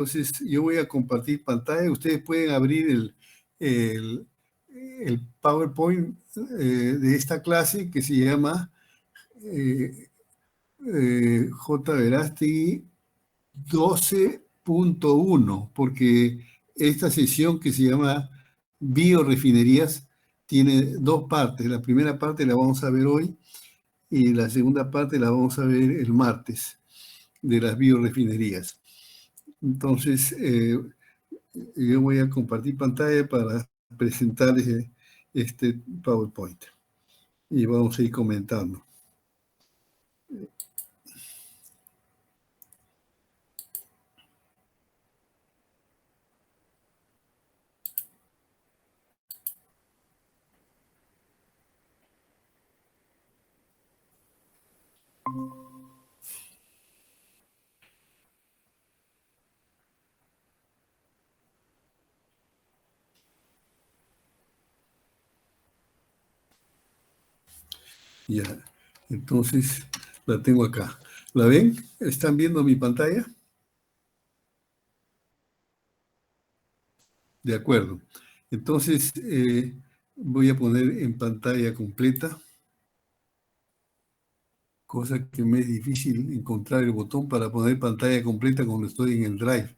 Entonces, yo voy a compartir pantalla. Ustedes pueden abrir el, el PowerPoint de esta clase que se llama J. Verástegui 12.1, porque esta sesión que se llama Biorefinerías tiene dos partes. La primera parte la vamos a ver hoy y la segunda parte la vamos a ver el martes de las biorefinerías. Entonces, yo voy a compartir pantalla para presentarles este PowerPoint y vamos a ir comentando. Ya, entonces la tengo acá. ¿La ven? ¿Están viendo mi pantalla? De acuerdo. Entonces, voy a poner en pantalla completa, cosa que me es difícil encontrar el botón para poner pantalla completa cuando estoy en el Drive.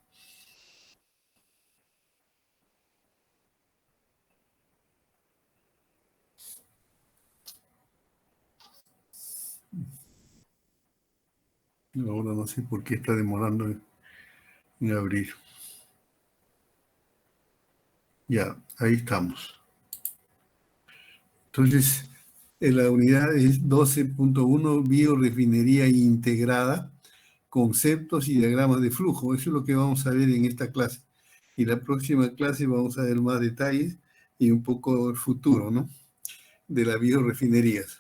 Ahora no sé por qué está demorando en abrir. Ya, ahí estamos. Entonces, la unidad es 12.1, biorefinería integrada, conceptos y diagramas de flujo. Eso es lo que vamos a ver en esta clase. Y la próxima clase vamos a ver más detalles y un poco el futuro, ¿no?, de las biorefinerías.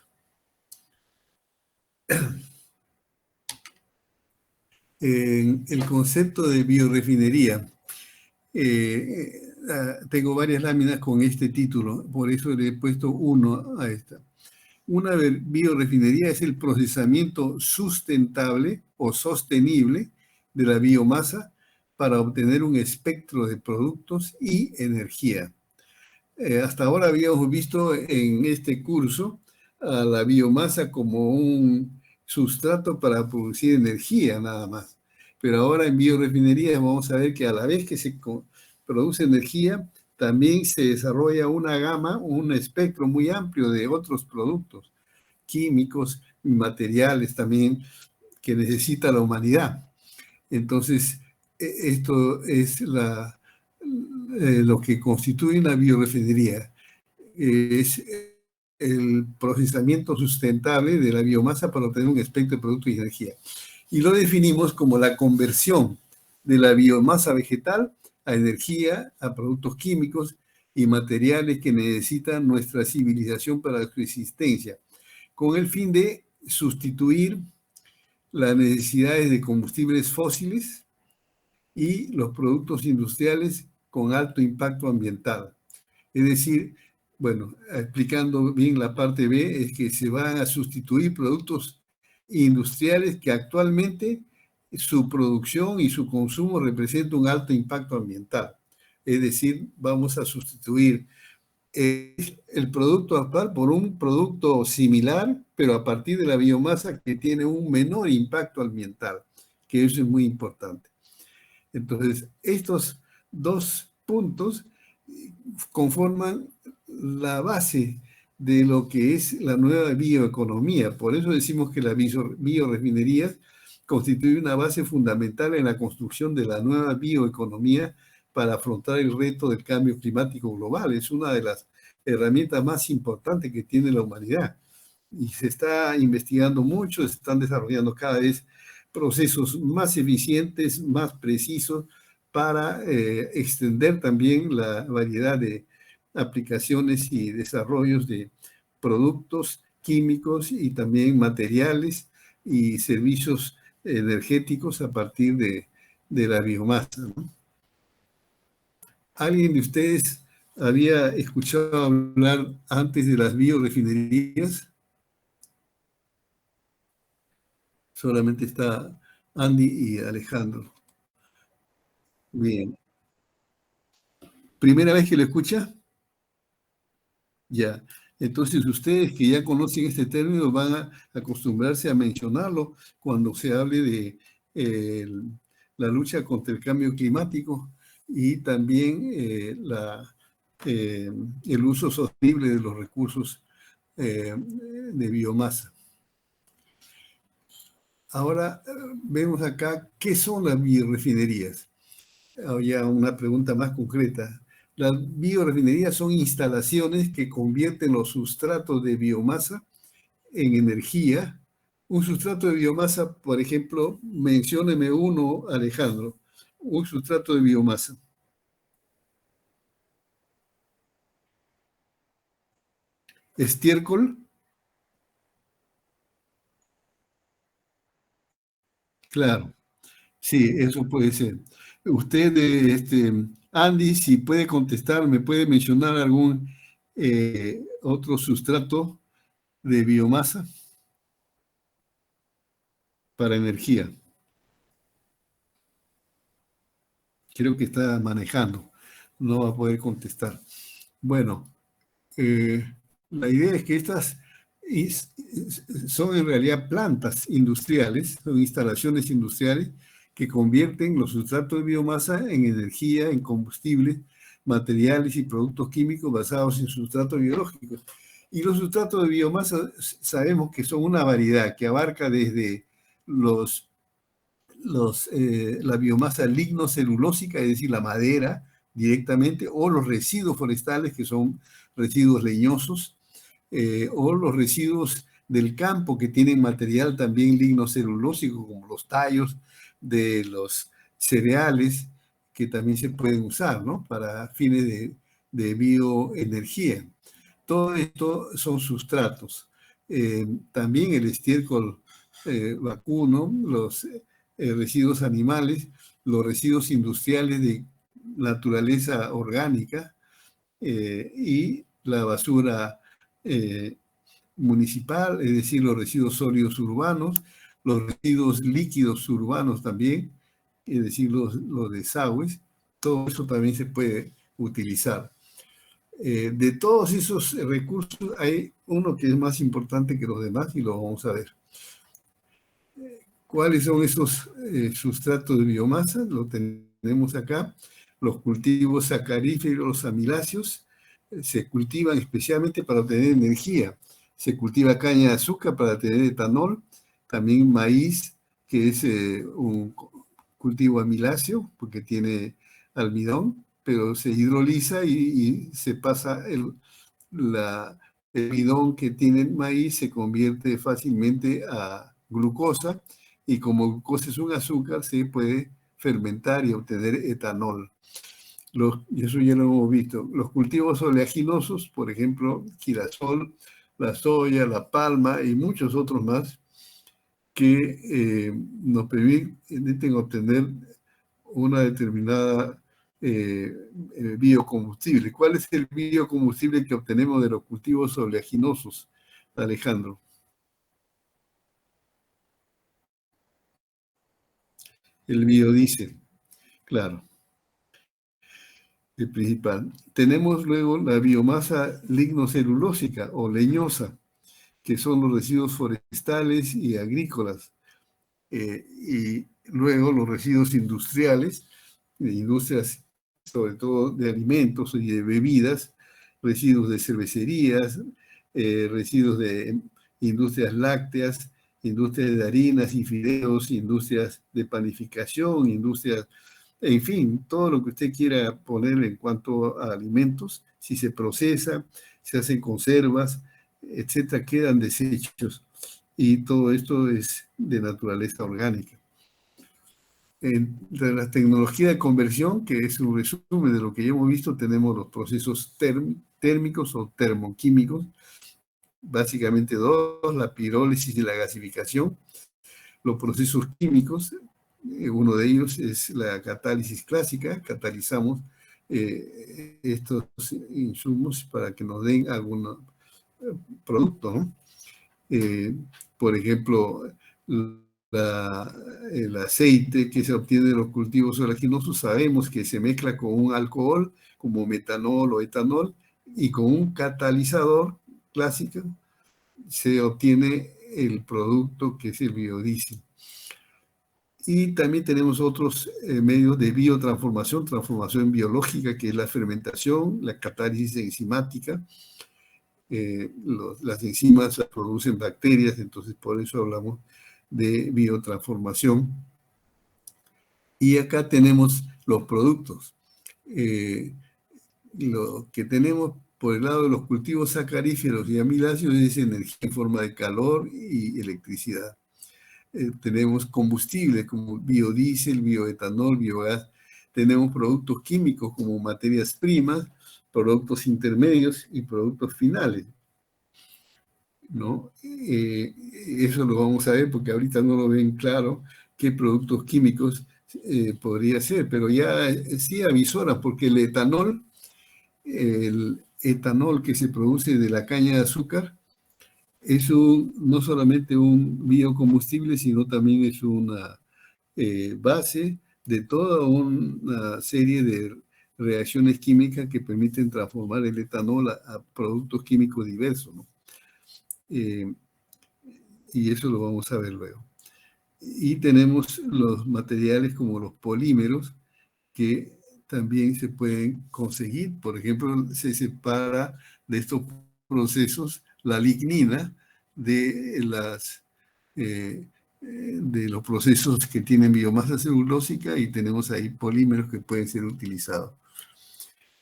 El concepto de biorefinería. Tengo varias láminas con este título, por eso le he puesto 1 a esta. Una biorefinería es el procesamiento sustentable o sostenible de la biomasa para obtener un espectro de productos y energía. Hasta ahora habíamos visto en este curso a la biomasa como un sustrato para producir energía nada más. Pero ahora en biorefinería vamos a ver que a la vez que se produce energía, también se desarrolla una gama, un espectro muy amplio de otros productos químicos y materiales también que necesita la humanidad. Entonces, esto es lo que constituye una biorefinería. Es el procesamiento sustentable de la biomasa para obtener un espectro de productos y energía. Y lo definimos como la conversión de la biomasa vegetal a energía, a productos químicos y materiales que necesita nuestra civilización para su existencia, con el fin de sustituir las necesidades de combustibles fósiles y los productos industriales con alto impacto ambiental. Es decir, bueno, explicando bien la parte B, es que se van a sustituir productos industriales que actualmente su producción y su consumo representa un alto impacto ambiental. Es decir, vamos a sustituir el producto actual por un producto similar, pero a partir de la biomasa que tiene un menor impacto ambiental, que eso es muy importante. Entonces, estos dos puntos conforman la base de lo que es la nueva bioeconomía. Por eso decimos que las biorefinerías constituyen una base fundamental en la construcción de la nueva bioeconomía para afrontar el reto del cambio climático global. Es una de las herramientas más importantes que tiene la humanidad. Y se está investigando mucho, se están desarrollando cada vez procesos más eficientes, más precisos, para extender también la variedad de aplicaciones y desarrollos de productos químicos y también materiales y servicios energéticos a partir de la biomasa, ¿no? ¿Alguien de ustedes había escuchado hablar antes de las biorefinerías? Solamente está Andy y Alejandro. Bien. ¿Primera vez que lo escucha? Ya. Entonces, ustedes que ya conocen este término van a acostumbrarse a mencionarlo cuando se hable de la lucha contra el cambio climático y también el uso sostenible de los recursos de biomasa. Ahora vemos acá qué son las biorefinerías. Ya una pregunta más concreta. Las biorefinerías son instalaciones que convierten los sustratos de biomasa en energía. Un sustrato de biomasa, por ejemplo, mencióneme uno, Alejandro, un sustrato de biomasa. Estiércol, claro, sí, eso puede ser. Usted, Andy, si puede contestar, me puede mencionar algún otro sustrato de biomasa para energía. Creo que está manejando, no va a poder contestar. Bueno, eh, la idea es que estas son en realidad plantas industriales, son instalaciones industriales que convierten los sustratos de biomasa en energía, en combustible, materiales y productos químicos basados en sustratos biológicos. Y los sustratos de biomasa sabemos que son una variedad que abarca desde los la biomasa lignocelulósica, es decir, la madera directamente, o los residuos forestales, que son residuos leñosos, o los residuos del campo que tienen material también lignocelulósico, como los tallos de los cereales, que también se pueden usar, ¿no? Para fines de bioenergía. Todo esto son sustratos. También el estiércol vacuno, los residuos animales, los residuos industriales de naturaleza orgánica y la basura eh, municipal, es decir, los residuos sólidos urbanos, los residuos líquidos urbanos también, es decir, los desagües, todo eso también se puede utilizar. De todos esos recursos hay uno que es más importante que los demás y lo vamos a ver. ¿Cuáles son esos sustratos de biomasa? Lo tenemos acá. Los cultivos sacaríferos, los amiláceos, se cultivan especialmente para obtener energía. Se cultiva caña de azúcar para tener etanol, también maíz, que es un cultivo amiláceo, porque tiene almidón, pero se hidroliza y se pasa el almidón que tiene el maíz, se convierte fácilmente a glucosa, y como glucosa es un azúcar, se puede fermentar y obtener etanol. Y eso ya lo hemos visto. Los cultivos oleaginosos, por ejemplo, girasol, la soya, la palma y muchos otros más, que nos permiten obtener una determinada biocombustible. ¿Cuál es el biocombustible que obtenemos de los cultivos oleaginosos, Alejandro? El biodiesel, claro, el principal. Tenemos luego la biomasa lignocelulósica o leñosa, que son los residuos forestales y agrícolas. Y luego los residuos industriales, de industrias sobre todo de alimentos y de bebidas, residuos de cervecerías, residuos de industrias lácteas, industrias de harinas y fideos, industrias de panificación, industrias, en fin, todo lo que usted quiera poner en cuanto a alimentos, si se procesa, se hacen conservas, etcétera, quedan desechos. Y todo esto es de naturaleza orgánica. Entre la tecnología de conversión, que es un resumen de lo que ya hemos visto, tenemos los procesos térmicos o termoquímicos, básicamente dos, la pirólisis y la gasificación. Los procesos químicos, uno de ellos es la catálisis clásica, catalizamos estos insumos para que nos den algún producto, ¿no? Por ejemplo, el aceite que se obtiene de los cultivos oleaginosos, sabemos que se mezcla con un alcohol como metanol o etanol y con un catalizador clásico se obtiene el producto que es el biodiesel. Y también tenemos otros medios de biotransformación, transformación biológica, que es la fermentación, la catálisis enzimática. Las enzimas producen bacterias, entonces por eso hablamos de biotransformación. Y acá tenemos los productos. Lo que tenemos por el lado de los cultivos sacaríferos y amiláceos es energía en forma de calor y electricidad. Tenemos combustibles como biodiesel, bioetanol, biogás. Tenemos productos químicos como materias primas, productos intermedios y productos finales, ¿no? Eso lo vamos a ver porque ahorita no lo ven claro qué productos químicos podría ser, pero ya sí avisoran porque el etanol que se produce de la caña de azúcar es no solamente un biocombustible, sino también es una base de toda una serie de reacciones químicas que permiten transformar el etanol a productos químicos diversos, ¿no? Y eso lo vamos a ver luego. Y tenemos los materiales como los polímeros que también se pueden conseguir. Por ejemplo, se separa de estos procesos la lignina de de los procesos que tienen biomasa celulósica y tenemos ahí polímeros que pueden ser utilizados.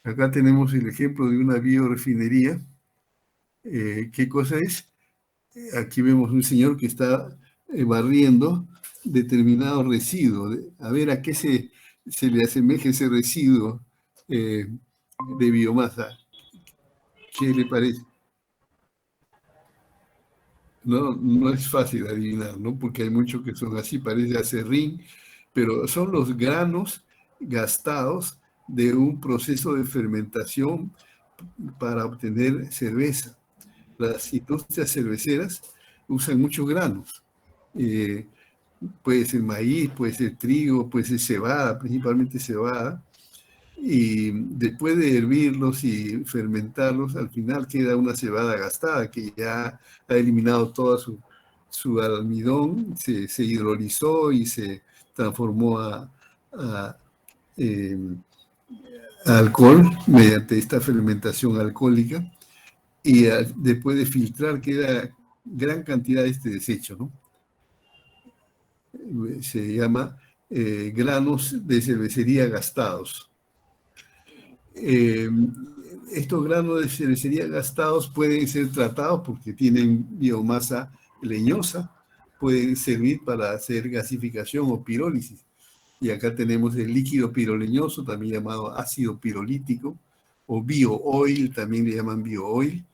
Acá tenemos el ejemplo de una biorefinería. ¿Qué cosa es? Aquí vemos un señor que está barriendo determinado residuo. A ver a qué se le asemeja ese residuo de biomasa. ¿Qué le parece? No, no es fácil adivinar, ¿no? Porque hay muchos que son así, parece acerrín, pero son los granos gastados de un proceso de fermentación para obtener cerveza. Las industrias cerveceras usan muchos granos. Eh, Puede ser maíz, puede ser trigo, puede ser cebada, principalmente cebada. Y después de hervirlos y fermentarlos, al final queda una cebada gastada que ya ha eliminado todo su almidón, se hidrolizó y se transformó a, eh, a alcohol mediante esta fermentación alcohólica. Y después de filtrar queda gran cantidad de este desecho, ¿no? Se llama granos de cervecería gastados. Estos granos de cervecería gastados pueden ser tratados porque tienen biomasa leñosa, pueden servir para hacer gasificación o pirólisis. Y acá tenemos el líquido piroleñoso, también llamado ácido pirolítico, o bio-oil, también le llaman bio-oil.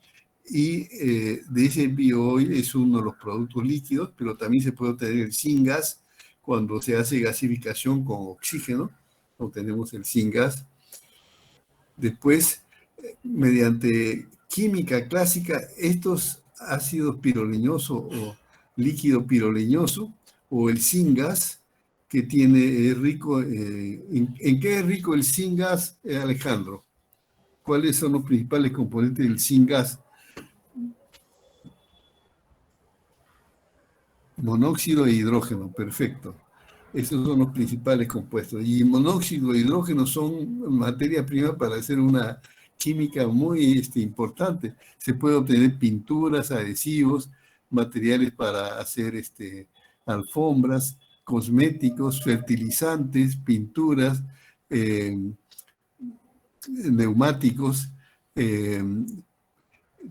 Y de ese bio-oil es uno de los productos líquidos, pero también se puede obtener el syngas cuando se hace gasificación con oxígeno, obtenemos el syngas. Después, mediante química clásica, estos ácidos piroleñosos o líquido piroleñoso o el syngas, que tiene rico, ¿en qué es rico el syngas, Alejandro? ¿Cuáles son los principales componentes del syngas? Monóxido e hidrógeno, perfecto. Esos son los principales compuestos. Y monóxido e hidrógeno son materia prima para hacer una química muy importante. Se puede obtener pinturas, adhesivos, materiales para hacer alfombras, cosméticos, fertilizantes, pinturas, eh, neumáticos, eh,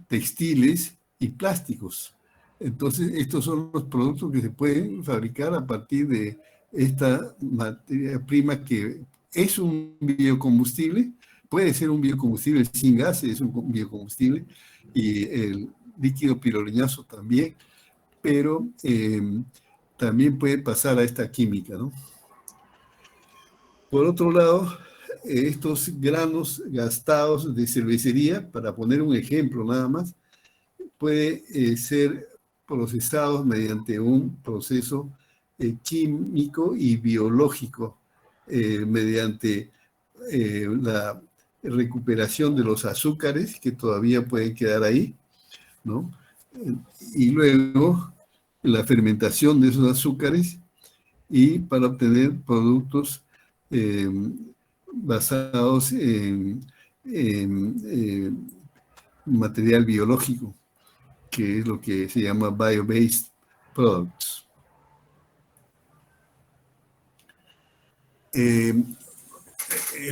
textiles y plásticos. Entonces, estos son los productos que se pueden fabricar a partir de esta materia prima que es un biocombustible, puede ser un biocombustible sin gas, es un biocombustible, y el líquido piroleñoso también, pero también puede pasar a esta química, ¿no? Por otro lado, estos granos gastados de cervecería, para poner un ejemplo nada más, puede ser procesados mediante un proceso químico y biológico mediante la recuperación de los azúcares que todavía pueden quedar ahí, ¿no? Y luego la fermentación de esos azúcares y para obtener productos basados en material biológico, que es lo que se llama bio-based products.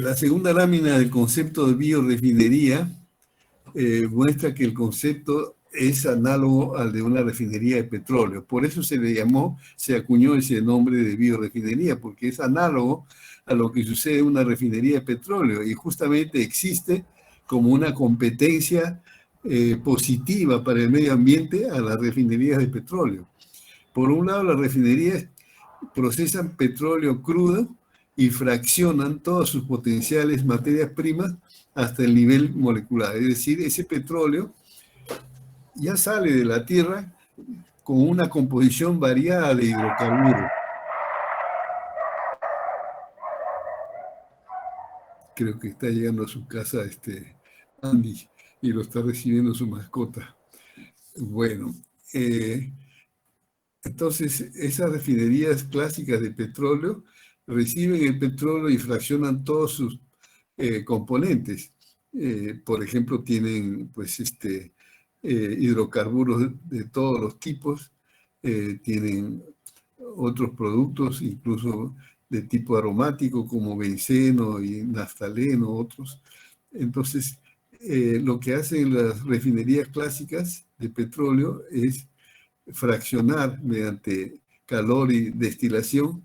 La segunda lámina del concepto de biorefinería muestra que el concepto es análogo al de una refinería de petróleo. Por eso se acuñó ese nombre de biorefinería, porque es análogo a lo que sucede en una refinería de petróleo y justamente existe como una competencia positiva para el medio ambiente a las refinerías de petróleo. Por un lado, las refinerías procesan petróleo crudo y fraccionan todas sus potenciales materias primas hasta el nivel molecular. Es decir, ese petróleo ya sale de la Tierra con una composición variada de hidrocarburos. Creo que está llegando a su casa Andy y lo está recibiendo su mascota. Bueno, entonces esas refinerías clásicas de petróleo reciben el petróleo y fraccionan todos sus componentes. Por ejemplo, tienen pues hidrocarburos de todos los tipos, tienen otros productos, incluso de tipo aromático como benceno y naftaleno, otros. Entonces, lo que hacen las refinerías clásicas de petróleo es fraccionar mediante calor y destilación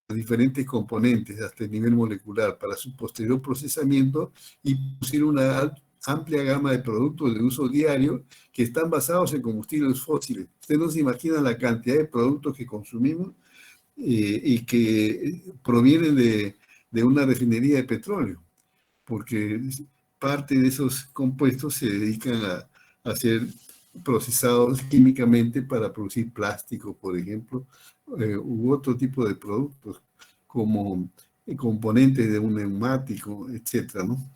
diferentes componentes hasta el nivel molecular para su posterior procesamiento y producir una amplia gama de productos de uso diario que están basados en combustibles fósiles. Usted no se imagina la cantidad de productos que consumimos y que provienen de una refinería de petróleo, porque parte de esos compuestos se dedican a ser procesados químicamente para producir plástico, por ejemplo, u otro tipo de productos como componentes de un neumático, etc., ¿no?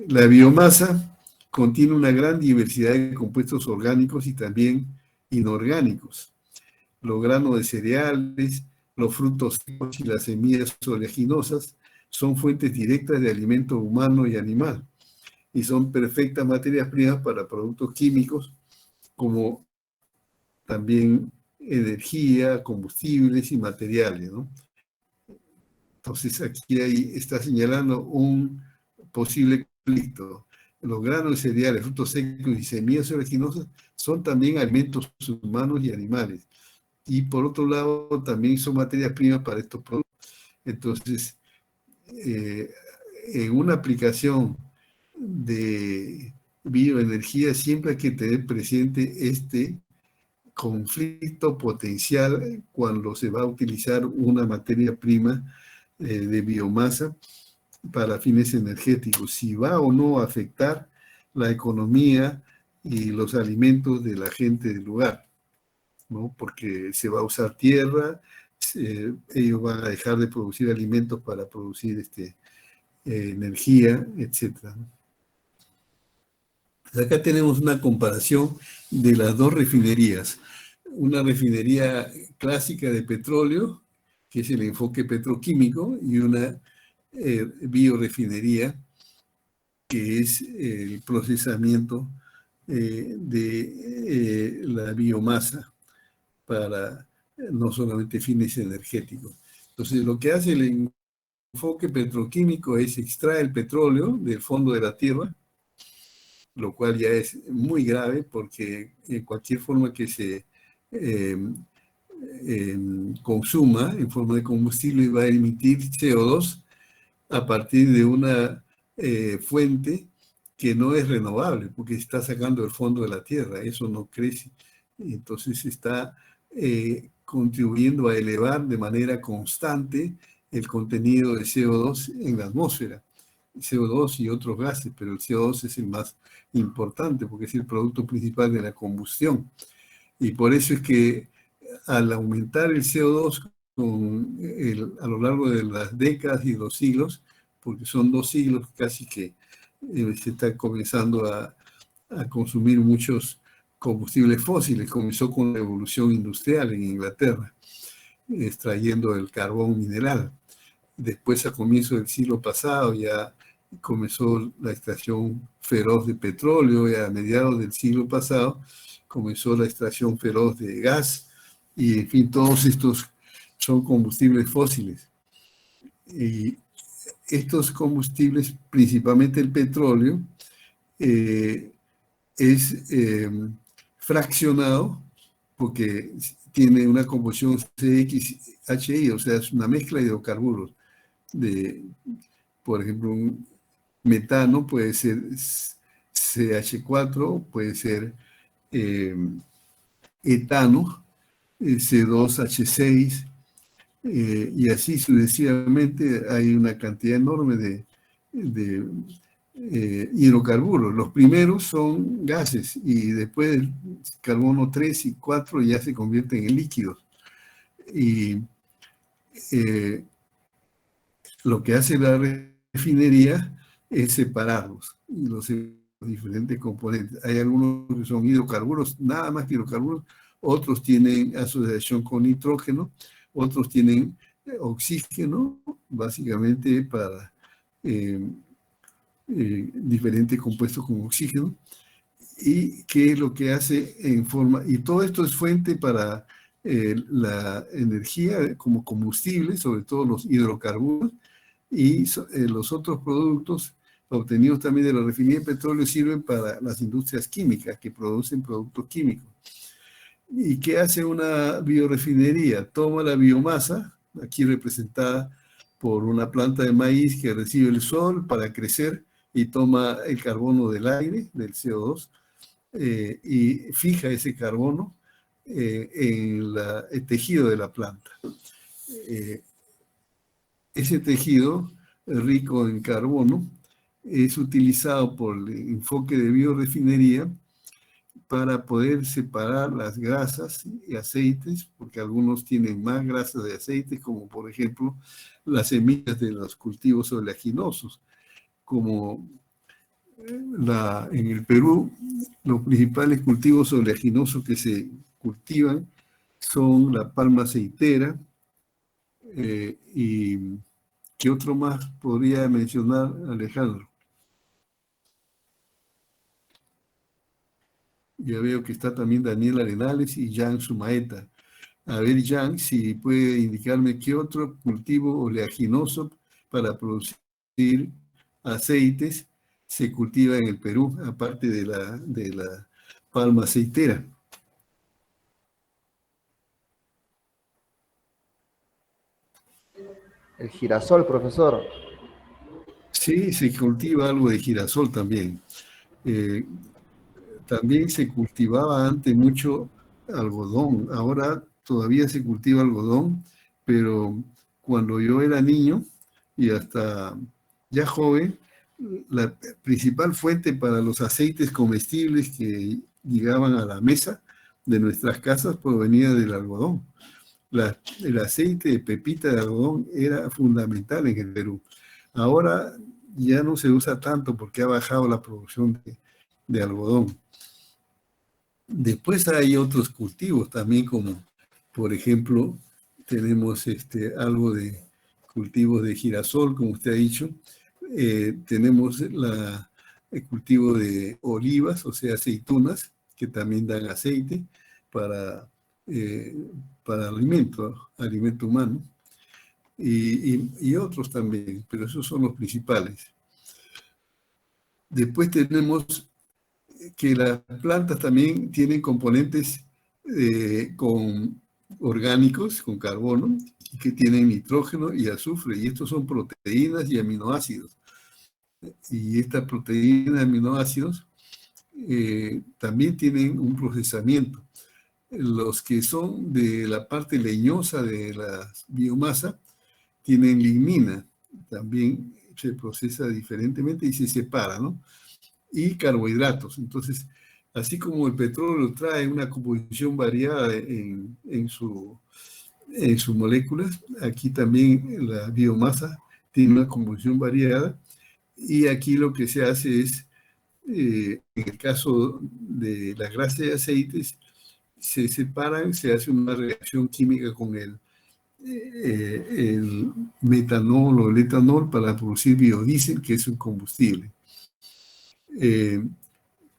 La biomasa contiene una gran diversidad de compuestos orgánicos y también inorgánicos. Los granos de cereales, los frutos secos y las semillas oleaginosas son fuentes directas de alimento humano y animal y son perfectas materias primas para productos químicos como también energía, combustibles y materiales, ¿no? Entonces aquí está señalando un posible conflicto. Los granos de cereales, frutos secos y semillas oleaginosas son también alimentos humanos y animales. Y por otro lado, también son materias primas para estos productos. Entonces, en una aplicación de bioenergía siempre hay que tener presente este conflicto potencial cuando se va a utilizar una materia prima de biomasa para fines energéticos, si va o no a afectar la economía y los alimentos de la gente del lugar, ¿no? Porque se va a usar tierra, ellos van a dejar de producir alimentos para producir energía, etc. Acá tenemos una comparación de las dos refinerías. Una refinería clásica de petróleo, que es el enfoque petroquímico, y una biorefinería, que es el procesamiento de la biomasa para no solamente fines energéticos. Entonces, lo que hace el enfoque petroquímico es extraer el petróleo del fondo de la tierra, lo cual ya es muy grave porque en cualquier forma que se consuma en forma de combustible va a emitir CO2 a partir de una fuente que no es renovable porque está sacando el fondo de la tierra, eso no crece. Entonces está contribuyendo a elevar de manera constante el contenido de CO2 en la atmósfera. CO2 y otros gases, pero el CO2 es el más importante porque es el producto principal de la combustión. Y por eso es que al aumentar el CO2 a lo largo de las décadas y los siglos, porque son 2 siglos casi que se está comenzando a consumir muchos combustibles fósiles. Comenzó con la evolución industrial en Inglaterra, extrayendo el carbón mineral. Después, a comienzos del siglo pasado, ya comenzó la extracción feroz de petróleo, y a mediados del siglo pasado comenzó la extracción feroz de gas, y en fin, todos estos son combustibles fósiles. Y estos combustibles, principalmente el petróleo, es fraccionado porque tiene una composición CXHI, o sea, es una mezcla de hidrocarburos. Por ejemplo, un metano puede ser CH4, puede ser etano, C2H6, y así sucesivamente. Hay una cantidad enorme de hidrocarburos. Los primeros son gases y después el carbono 3 y 4 ya se convierten en líquidos. Y lo que hace la refinería es separarlos, los diferentes componentes. Hay algunos que son hidrocarburos, nada más que hidrocarburos, otros tienen asociación con nitrógeno, otros tienen oxígeno, básicamente para diferentes compuestos con oxígeno, y que es lo que hace en forma, y todo esto es fuente para la energía como combustible, sobre todo los hidrocarburos, y los otros productos obtenidos también de la refinería de petróleo sirven para las industrias químicas que producen productos químicos. ¿Y qué hace una biorefinería? Toma la biomasa, aquí representada por una planta de maíz que recibe el sol para crecer y toma el carbono del aire, del CO2, y fija ese carbono en el tejido de la planta. Ese tejido rico en carbono es utilizado por el enfoque de biorefinería para poder separar las grasas y aceites, porque algunos tienen más grasas de aceite, como por ejemplo las semillas de los cultivos oleaginosos. Como en el Perú, los principales cultivos oleaginosos que se cultivan son la palma aceitera, y ¿qué otro más podría mencionar, Alejandro? Ya veo que está también Daniel Arenales y Jan Sumaeta. A ver, Jan, si puede indicarme qué otro cultivo oleaginoso para producir aceites se cultiva en el Perú, aparte de la palma aceitera. El girasol, profesor. Sí, se cultiva algo de girasol también. También se cultivaba antes mucho algodón. Ahora todavía se cultiva algodón, pero cuando yo era niño y hasta ya joven, la principal fuente para los aceites comestibles que llegaban a la mesa de nuestras casas provenía del algodón. El aceite de pepita de algodón era fundamental en el Perú. Ahora ya no se usa tanto porque ha bajado la producción de algodón. Después hay otros cultivos también, como por ejemplo tenemos algo de cultivos de girasol, como usted ha dicho. Tenemos el cultivo de olivas, o sea, aceitunas, que también dan aceite para, eh, para alimento humano, y otros también, pero esos son los principales. Después tenemos que las plantas también tienen componentes orgánicos, con carbono, y que tienen nitrógeno y azufre, y estos son proteínas y aminoácidos. Y estas proteínas y aminoácidos también tienen un procesamiento. Los que son de la parte leñosa de la biomasa tienen lignina, también se procesa diferentemente y se separa, ¿no? Y carbohidratos. Entonces, Así como el petróleo trae una composición variada en sus moléculas, aquí también la biomasa tiene una composición variada, y aquí lo que se hace es, en el caso de la grasa y aceites, se separan, se hace una reacción química con el metanol o el etanol para producir biodiesel, que es un combustible.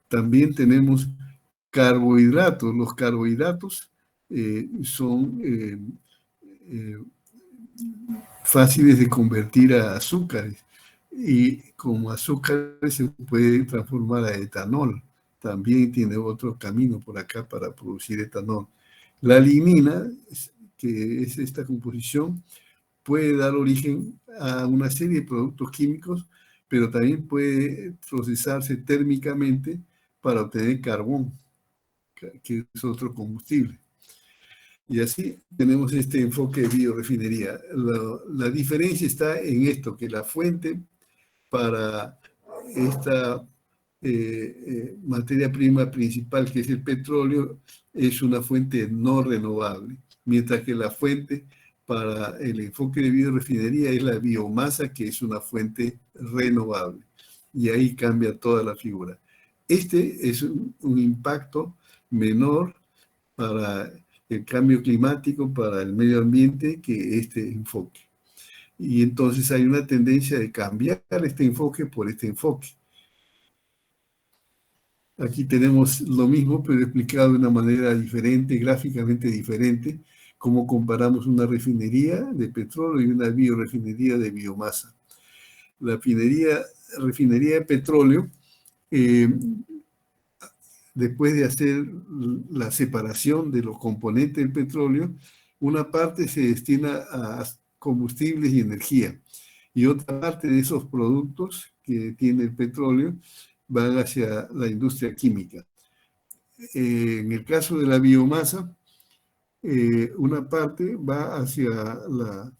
También tenemos carbohidratos. Los carbohidratos son fáciles de convertir a azúcares, y como azúcares se puede transformar a etanol. También tiene otro camino por acá para producir etanol. La lignina, que es esta composición, puede dar origen a una serie de productos químicos, pero también puede procesarse térmicamente para obtener carbón, que es otro combustible. Y así tenemos este enfoque de biorefinería. La diferencia está en esto, que la fuente para esta materia prima principal, que es el petróleo, es una fuente no renovable, mientras que la fuente para el enfoque de biorefinería es la biomasa, que es una fuente renovable. Y ahí cambia toda la figura. Este es un impacto menor para el cambio climático, para el medio ambiente, que este enfoque. Y entonces hay una tendencia de cambiar este enfoque por este enfoque. Aquí tenemos lo mismo, pero explicado de una manera diferente, gráficamente diferente, cómo comparamos una refinería de petróleo y una biorefinería de biomasa. La refinería de petróleo, después de hacer la separación de los componentes del petróleo, una parte se destina a combustibles y energía, y otra parte de esos productos que tiene el petróleo van hacia la industria química. En el caso de la biomasa, una parte va hacia la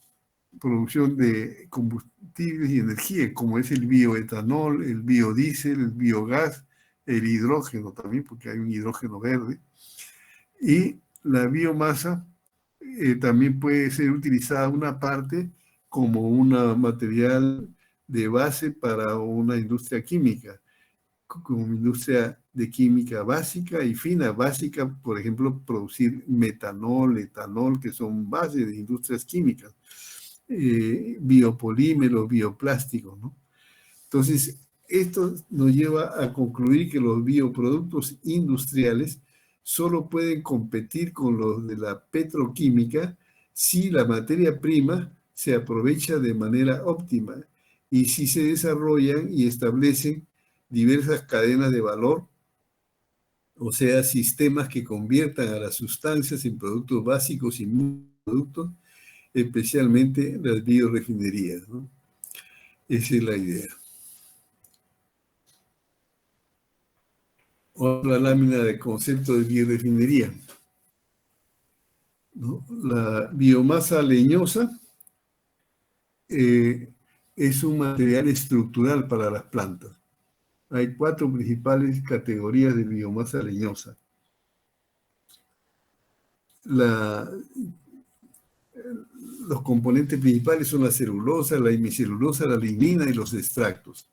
producción de combustibles y energía, como es el bioetanol, el biodiesel, el biogás, el hidrógeno también, porque hay un hidrógeno verde. Y la biomasa también puede ser utilizada una parte como un material de base para una industria química, como industria de química básica y fina. Básica, por ejemplo, producir metanol, etanol, que son bases de industrias químicas, biopolímeros, bioplásticos, ¿no? Entonces, esto nos lleva a concluir que los bioproductos industriales solo pueden competir con los de la petroquímica si la materia prima se aprovecha de manera óptima y si se desarrollan y establecen diversas cadenas de valor, o sea, sistemas que conviertan a las sustancias en productos básicos y productos, especialmente las biorefinerías, ¿no? Esa es la idea. Otra lámina de concepto de biorefinería, ¿no? La biomasa leñosa es un material estructural para las plantas. Hay 4 principales categorías de biomasa leñosa. Los componentes principales son la celulosa, la hemicelulosa, la lignina y los extractos.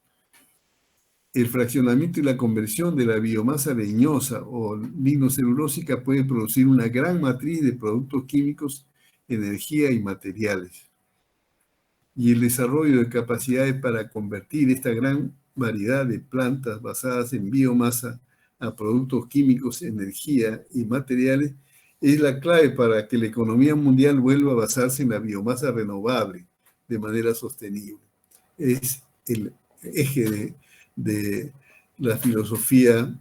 El fraccionamiento y la conversión de la biomasa leñosa o lignocelulósica puede producir una gran matriz de productos químicos, energía y materiales. Y el desarrollo de capacidades para convertir esta gran variedad de plantas basadas en biomasa a productos químicos, energía y materiales es la clave para que la economía mundial vuelva a basarse en la biomasa renovable de manera sostenible. Es el eje de la filosofía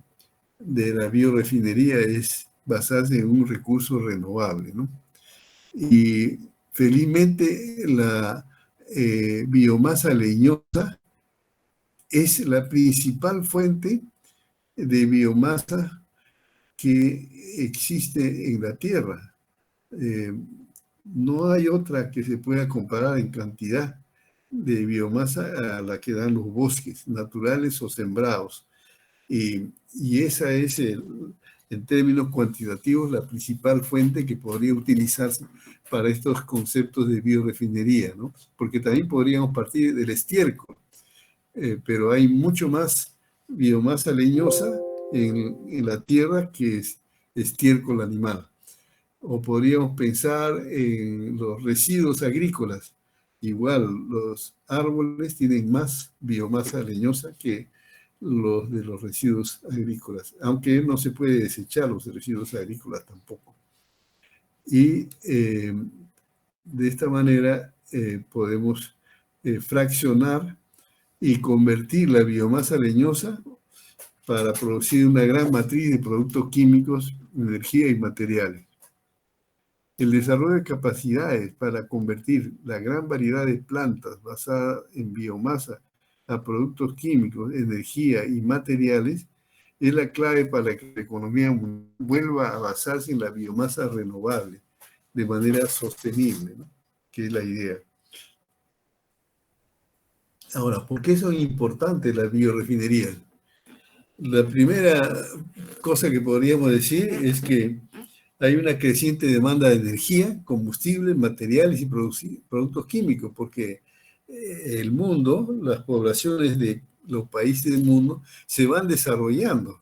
de la biorefinería, es basarse en un recurso renovable, ¿no? Y felizmente la biomasa leñosa es la principal fuente de biomasa que existe en la Tierra. No hay otra que se pueda comparar en cantidad de biomasa a la que dan los bosques naturales o sembrados. Y esa es, en términos cuantitativos, la principal fuente que podría utilizarse para estos conceptos de biorefinería, ¿no? Porque también podríamos partir del estiércol, pero hay mucho más biomasa leñosa en la tierra que es estiércol animal. O podríamos pensar en los residuos agrícolas. Igual, los árboles tienen más biomasa leñosa que los de los residuos agrícolas, aunque no se puede desechar los residuos agrícolas tampoco. Y de esta manera podemos fraccionar y convertir la biomasa leñosa para producir una gran matriz de productos químicos, energía y materiales. El desarrollo de capacidades para convertir la gran variedad de plantas basadas en biomasa a productos químicos, energía y materiales es la clave para que la economía vuelva a basarse en la biomasa renovable de manera sostenible, ¿no? Que es la idea. Ahora, ¿por qué son importantes las biorefinerías? La primera cosa que podríamos decir es que hay una creciente demanda de energía, combustibles, materiales y productos químicos, porque el mundo, las poblaciones de los países del mundo se van desarrollando.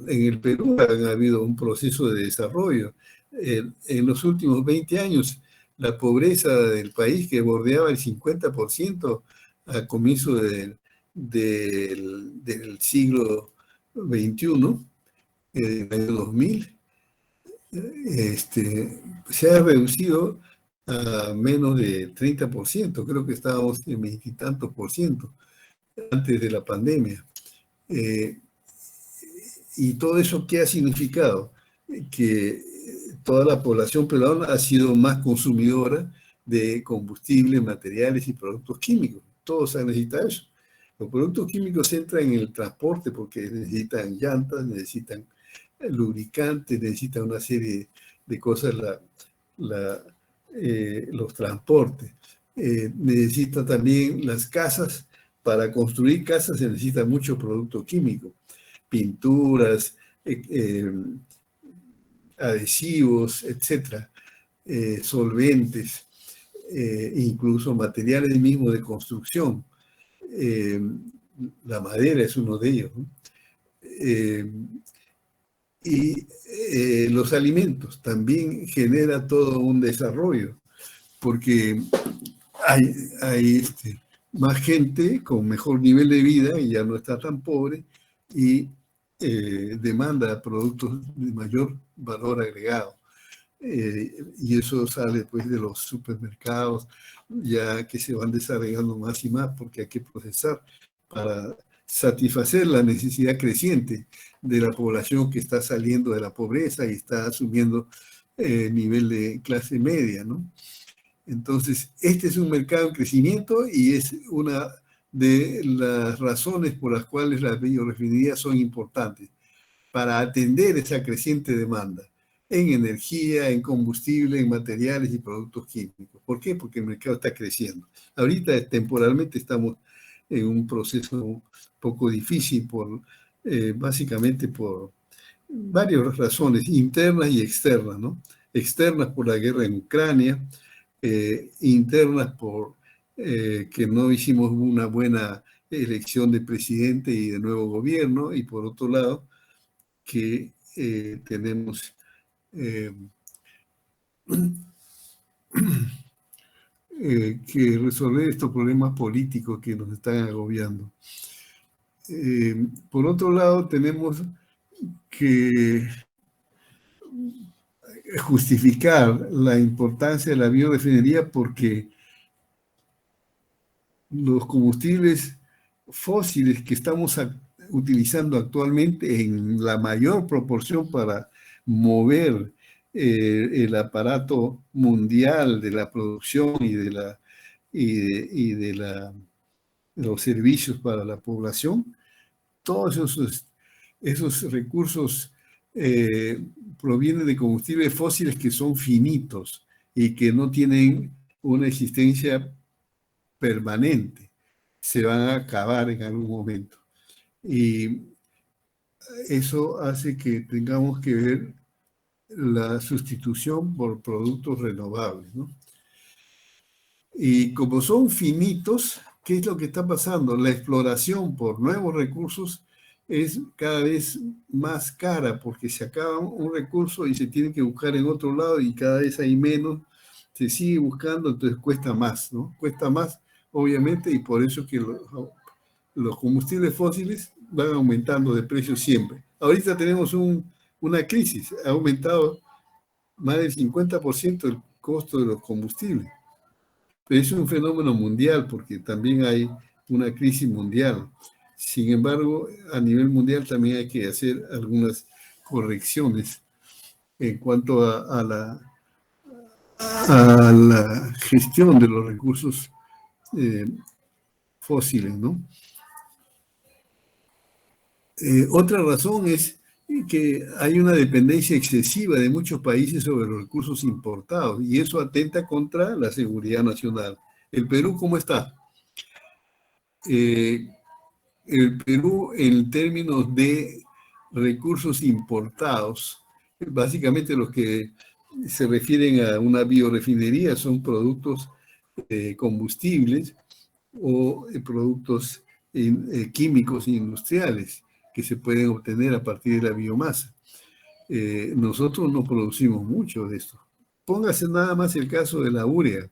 En el Perú ha habido un proceso de desarrollo. En los últimos 20 años, la pobreza del país, que bordeaba el 50% a comienzo del siglo XXI, en el año 2000, se ha reducido a menos de 30%, creo que estábamos en 20 y tantos por ciento antes de la pandemia. ¿Y todo eso qué ha significado? Que toda la población peruana ha sido más consumidora de combustibles, materiales y productos químicos. Todos han necesitado eso. Los productos químicos entran en el transporte porque necesitan llantas, necesitan lubricantes, necesitan una serie de cosas, los transportes. Necesita también las casas. Para construir casas se necesita mucho producto químico, pinturas, adhesivos, etcétera, solventes, incluso materiales mismos de construcción. La madera es uno de ellos, ¿no? Y los alimentos también genera todo un desarrollo, porque hay más gente con mejor nivel de vida y ya no está tan pobre y demanda productos de mayor valor agregado. Y eso sale pues de los supermercados, ya que se van desarrollando más y más porque hay que procesar para satisfacer la necesidad creciente de la población que está saliendo de la pobreza y está asumiendo nivel de clase media, ¿no? Entonces, este es un mercado en crecimiento y es una de las razones por las cuales las biorefinerías son importantes para atender esa creciente demanda en energía, en combustible, en materiales y productos químicos. ¿Por qué? Porque el mercado está creciendo. Ahorita temporalmente estamos en un proceso un poco difícil básicamente por varias razones internas y externas, ¿no? Externas por la guerra en Ucrania, internas por que no hicimos una buena elección de presidente y de nuevo gobierno, y por otro lado, que tenemos que resolver estos problemas políticos que nos están agobiando. Por otro lado, tenemos que justificar la importancia de la biorefinería porque los combustibles fósiles que estamos utilizando actualmente en la mayor proporción para mover el aparato mundial de la producción y de los servicios para la población, todos esos recursos provienen de combustibles fósiles que son finitos y que no tienen una existencia permanente, se van a acabar en algún momento. Y eso hace que tengamos que ver la sustitución por productos renovables, ¿no? Y como son finitos, ¿qué es lo que está pasando? La exploración por nuevos recursos es cada vez más cara porque se acaba un recurso y se tiene que buscar en otro lado y cada vez hay menos, se sigue buscando, entonces cuesta más, ¿no? Cuesta más, obviamente, y por eso que los combustibles fósiles van aumentando de precio siempre. Ahorita tenemos una crisis, ha aumentado más del 50% el costo de los combustibles. Pero es un fenómeno mundial porque también hay una crisis mundial. Sin embargo, a nivel mundial también hay que hacer algunas correcciones en cuanto a la gestión de los recursos fósiles, ¿no? Otra razón es que hay una dependencia excesiva de muchos países sobre los recursos importados y eso atenta contra la seguridad nacional. ¿El Perú cómo está? El Perú, en términos de recursos importados, básicamente los que se refieren a una biorefinería son productos combustibles o productos químicos industriales que se pueden obtener a partir de la biomasa. Nosotros no producimos mucho de esto. Póngase nada más el caso de la urea.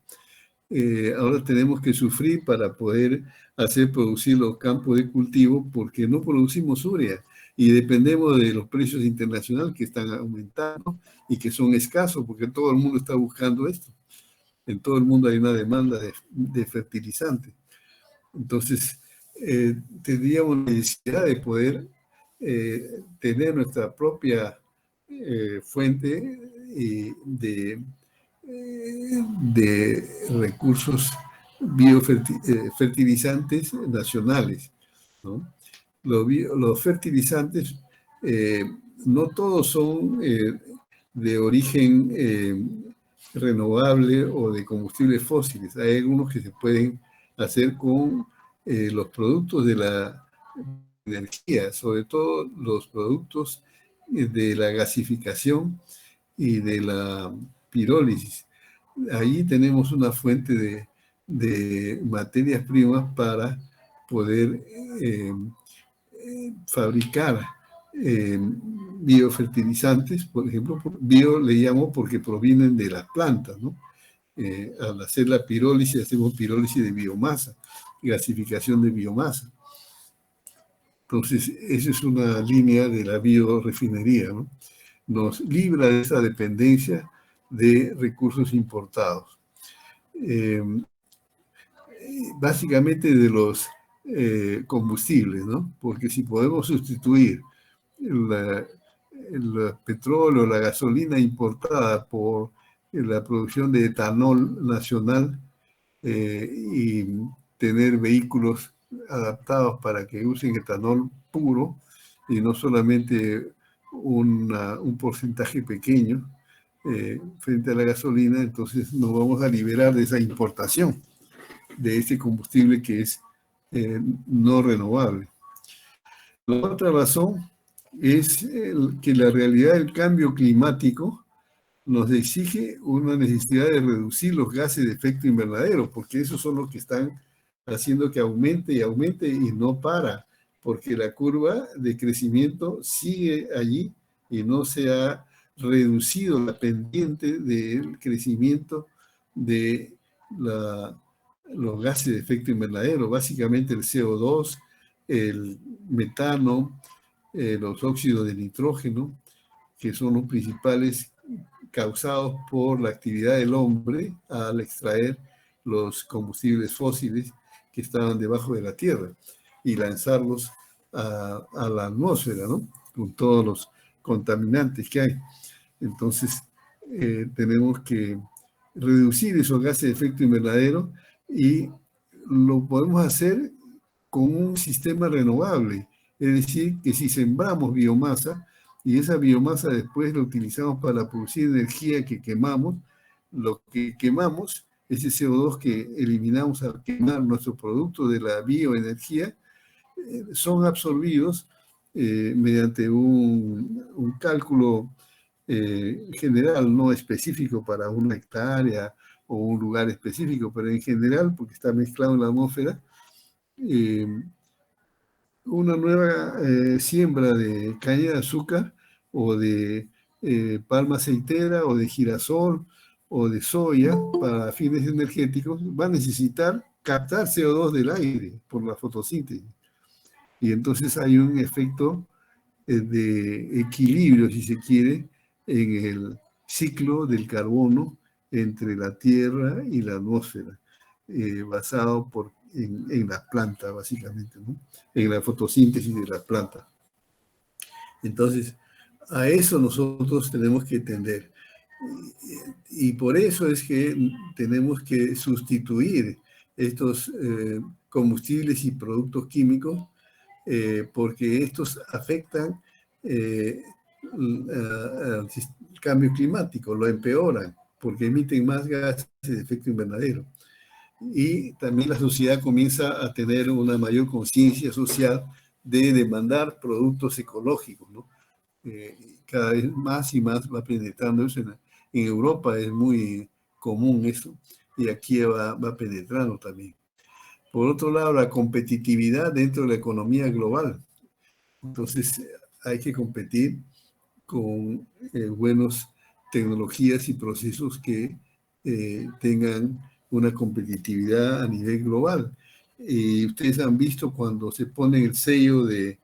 Ahora tenemos que sufrir para poder hacer producir los campos de cultivo porque no producimos urea y dependemos de los precios internacionales que están aumentando y que son escasos porque todo el mundo está buscando esto. En todo el mundo hay una demanda de fertilizantes. Entonces, tendríamos necesidad de poder tener nuestra propia fuente de recursos biofertilizantes nacionales, ¿no? Los fertilizantes no todos son de origen renovable o de combustibles fósiles. Hay algunos que se pueden hacer con los productos de la energía, sobre todo los productos de la gasificación y de la pirólisis. Ahí tenemos una fuente de materias primas para poder fabricar biofertilizantes, por ejemplo, bio le llamo porque provienen de las plantas, ¿no? Al hacer la pirólisis, hacemos pirólisis de biomasa, gasificación de biomasa. Entonces, esa es una línea de la biorefinería, ¿no? Nos libra de esa dependencia de recursos importados. Básicamente de los combustibles, ¿no? Porque si podemos sustituir el petróleo, la gasolina importada por la producción de etanol nacional y tener vehículos adaptados para que usen etanol puro y no solamente un porcentaje pequeño frente a la gasolina, entonces nos vamos a liberar de esa importación de ese combustible que es no renovable. La otra razón es que la realidad del cambio climático nos exige una necesidad de reducir los gases de efecto invernadero, porque esos son los que están haciendo que aumente y aumente y no para, porque la curva de crecimiento sigue allí y no se ha reducido la pendiente del crecimiento de los gases de efecto invernadero, básicamente el CO2, el metano, los óxidos de nitrógeno, que son los principales causados por la actividad del hombre al extraer los combustibles fósiles que estaban debajo de la tierra y lanzarlos a la atmósfera, ¿no? Con todos los contaminantes que hay. Entonces, tenemos que reducir esos gases de efecto invernadero y lo podemos hacer con un sistema renovable. Es decir, que si sembramos biomasa y esa biomasa después la utilizamos para producir energía que quemamos, lo que quemamos, ese CO2 que eliminamos al quemar nuestros productos de la bioenergía, son absorbidos mediante un cálculo general, no específico para una hectárea o un lugar específico, pero en general, porque está mezclado en la atmósfera, una nueva siembra de caña de azúcar o de palma aceitera o de girasol o de soya para fines energéticos va a necesitar captar CO2 del aire por la fotosíntesis. Y entonces hay un efecto de equilibrio, si se quiere, en el ciclo del carbono entre la Tierra y la atmósfera, basado en las plantas, básicamente, ¿no? En la fotosíntesis de las plantas. Entonces, a eso nosotros tenemos que tender. Y por eso es que tenemos que sustituir estos combustibles y productos químicos porque estos afectan al cambio climático, lo empeoran, porque emiten más gases de efecto invernadero. Y también la sociedad comienza a tener una mayor conciencia social de demandar productos ecológicos, ¿no? Cada vez más y más va penetrando eso. En Europa es muy común eso, y aquí va penetrando también. Por otro lado, la competitividad dentro de la economía global. Entonces, hay que competir con buenas tecnologías y procesos que tengan una competitividad a nivel global. Y ustedes han visto cuando se pone el sello de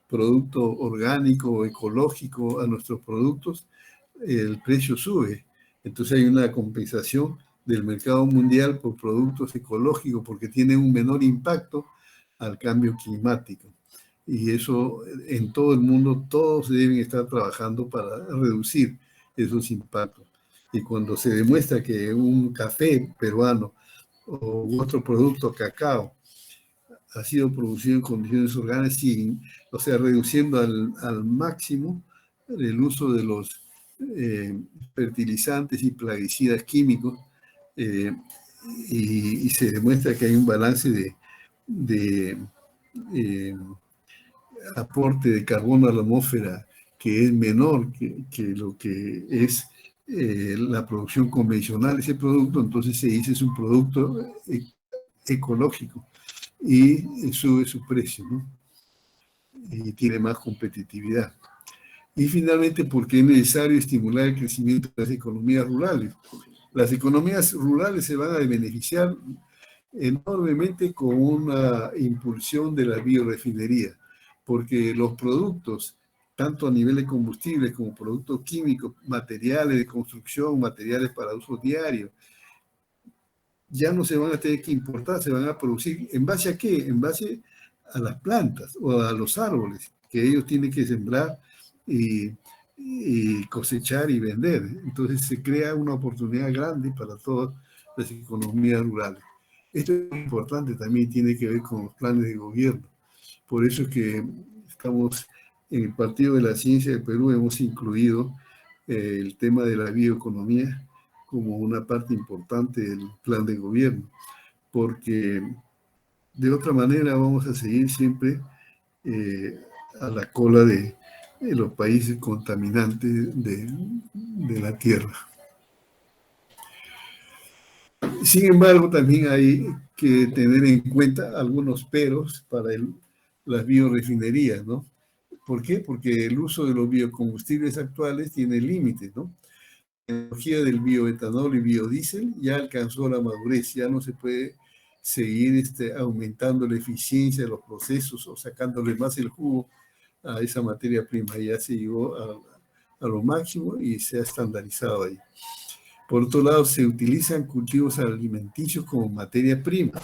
producto orgánico o ecológico a nuestros productos, el precio sube. Entonces hay una compensación del mercado mundial por productos ecológicos porque tienen un menor impacto al cambio climático. Y eso en todo el mundo, todos deben estar trabajando para reducir esos impactos. Y cuando se demuestra que un café peruano o otro producto cacao ha sido producido en condiciones orgánicas, o sea, reduciendo al máximo el uso de los fertilizantes y plaguicidas químicos, y se demuestra que hay un balance de aporte de carbono a la atmósfera que es menor que lo que es la producción convencional de ese producto, entonces se dice es un producto ecológico y sube su precio, ¿no? Y tiene más competitividad. Y finalmente, porque es necesario estimular el crecimiento de las economías rurales. Las economías rurales se van a beneficiar enormemente con una impulsión de la biorefinería, porque los productos, tanto a nivel de combustibles como productos químicos, materiales de construcción, materiales para uso diario, ya no se van a tener que importar, se van a producir. ¿En base a qué? En base a las plantas o a los árboles que ellos tienen que sembrar y cosechar y vender. Entonces se crea una oportunidad grande para todas las economías rurales. Esto es importante, también tiene que ver con los planes de gobierno. Por eso es que estamos en el Partido de la Ciencia de Perú, hemos incluido el tema de la bioeconomía como una parte importante del plan de gobierno, porque de otra manera vamos a seguir siempre a la cola de los países contaminantes de la tierra. Sin embargo, también hay que tener en cuenta algunos peros para las biorefinerías, ¿no? ¿Por qué? Porque el uso de los biocombustibles actuales tiene límites, ¿no? La tecnología del bioetanol y biodiesel ya alcanzó la madurez, ya no se puede seguir aumentando la eficiencia de los procesos o sacándole más el jugo a esa materia prima, ya se llegó a lo máximo y se ha estandarizado ahí. Por otro lado, se utilizan cultivos alimenticios como materia prima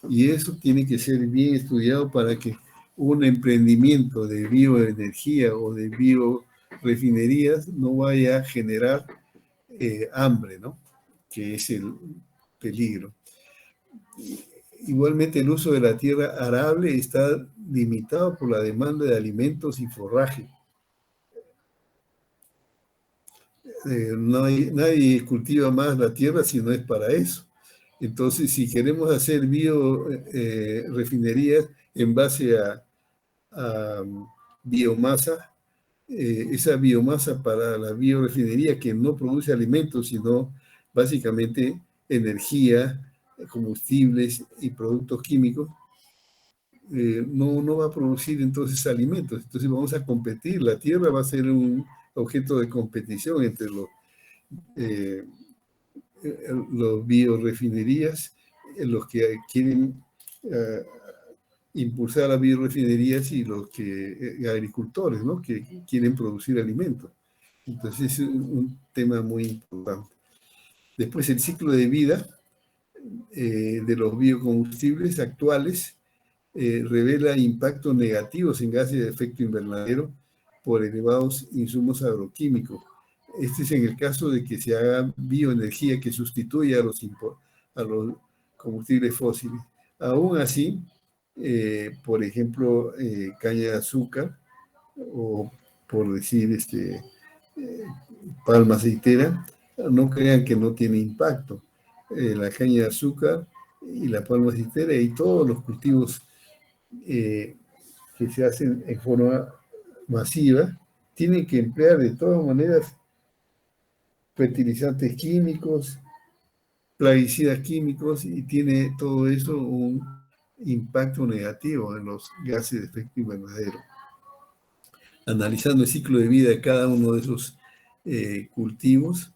y eso tiene que ser bien estudiado para que un emprendimiento de bioenergía o de biorefinerías no vaya a generar hambre, ¿no? Que es el peligro. Igualmente, el uso de la tierra arable está limitado por la demanda de alimentos y forraje. Nadie cultiva más la tierra si no es para eso. Entonces, si queremos hacer biorefinerías en base a a biomasa, esa biomasa para la biorefinería que no produce alimentos, sino básicamente energía, combustibles y productos químicos, no va a producir entonces alimentos. Entonces vamos a competir. La tierra va a ser un objeto de competición entre eh, los biorefinerías, los que quieren impulsar las biorefinerías y los agricultores, ¿no? Que quieren producir alimentos. Entonces es un tema muy importante. Después el ciclo de vida de los biocombustibles actuales revela impactos negativos en gases de efecto invernadero por elevados insumos agroquímicos. Este es en el caso de que se haga bioenergía que sustituya a los combustibles fósiles. Aún así, por ejemplo, caña de azúcar, o por decir palma aceitera, no crean que no tiene impacto. La caña de azúcar y la palma aceitera y todos los cultivos que se hacen en forma masiva tienen que emplear de todas maneras fertilizantes químicos, plaguicidas químicos, y tiene todo eso un impacto negativo en los gases de efecto invernadero. Analizando el ciclo de vida de cada uno de esos cultivos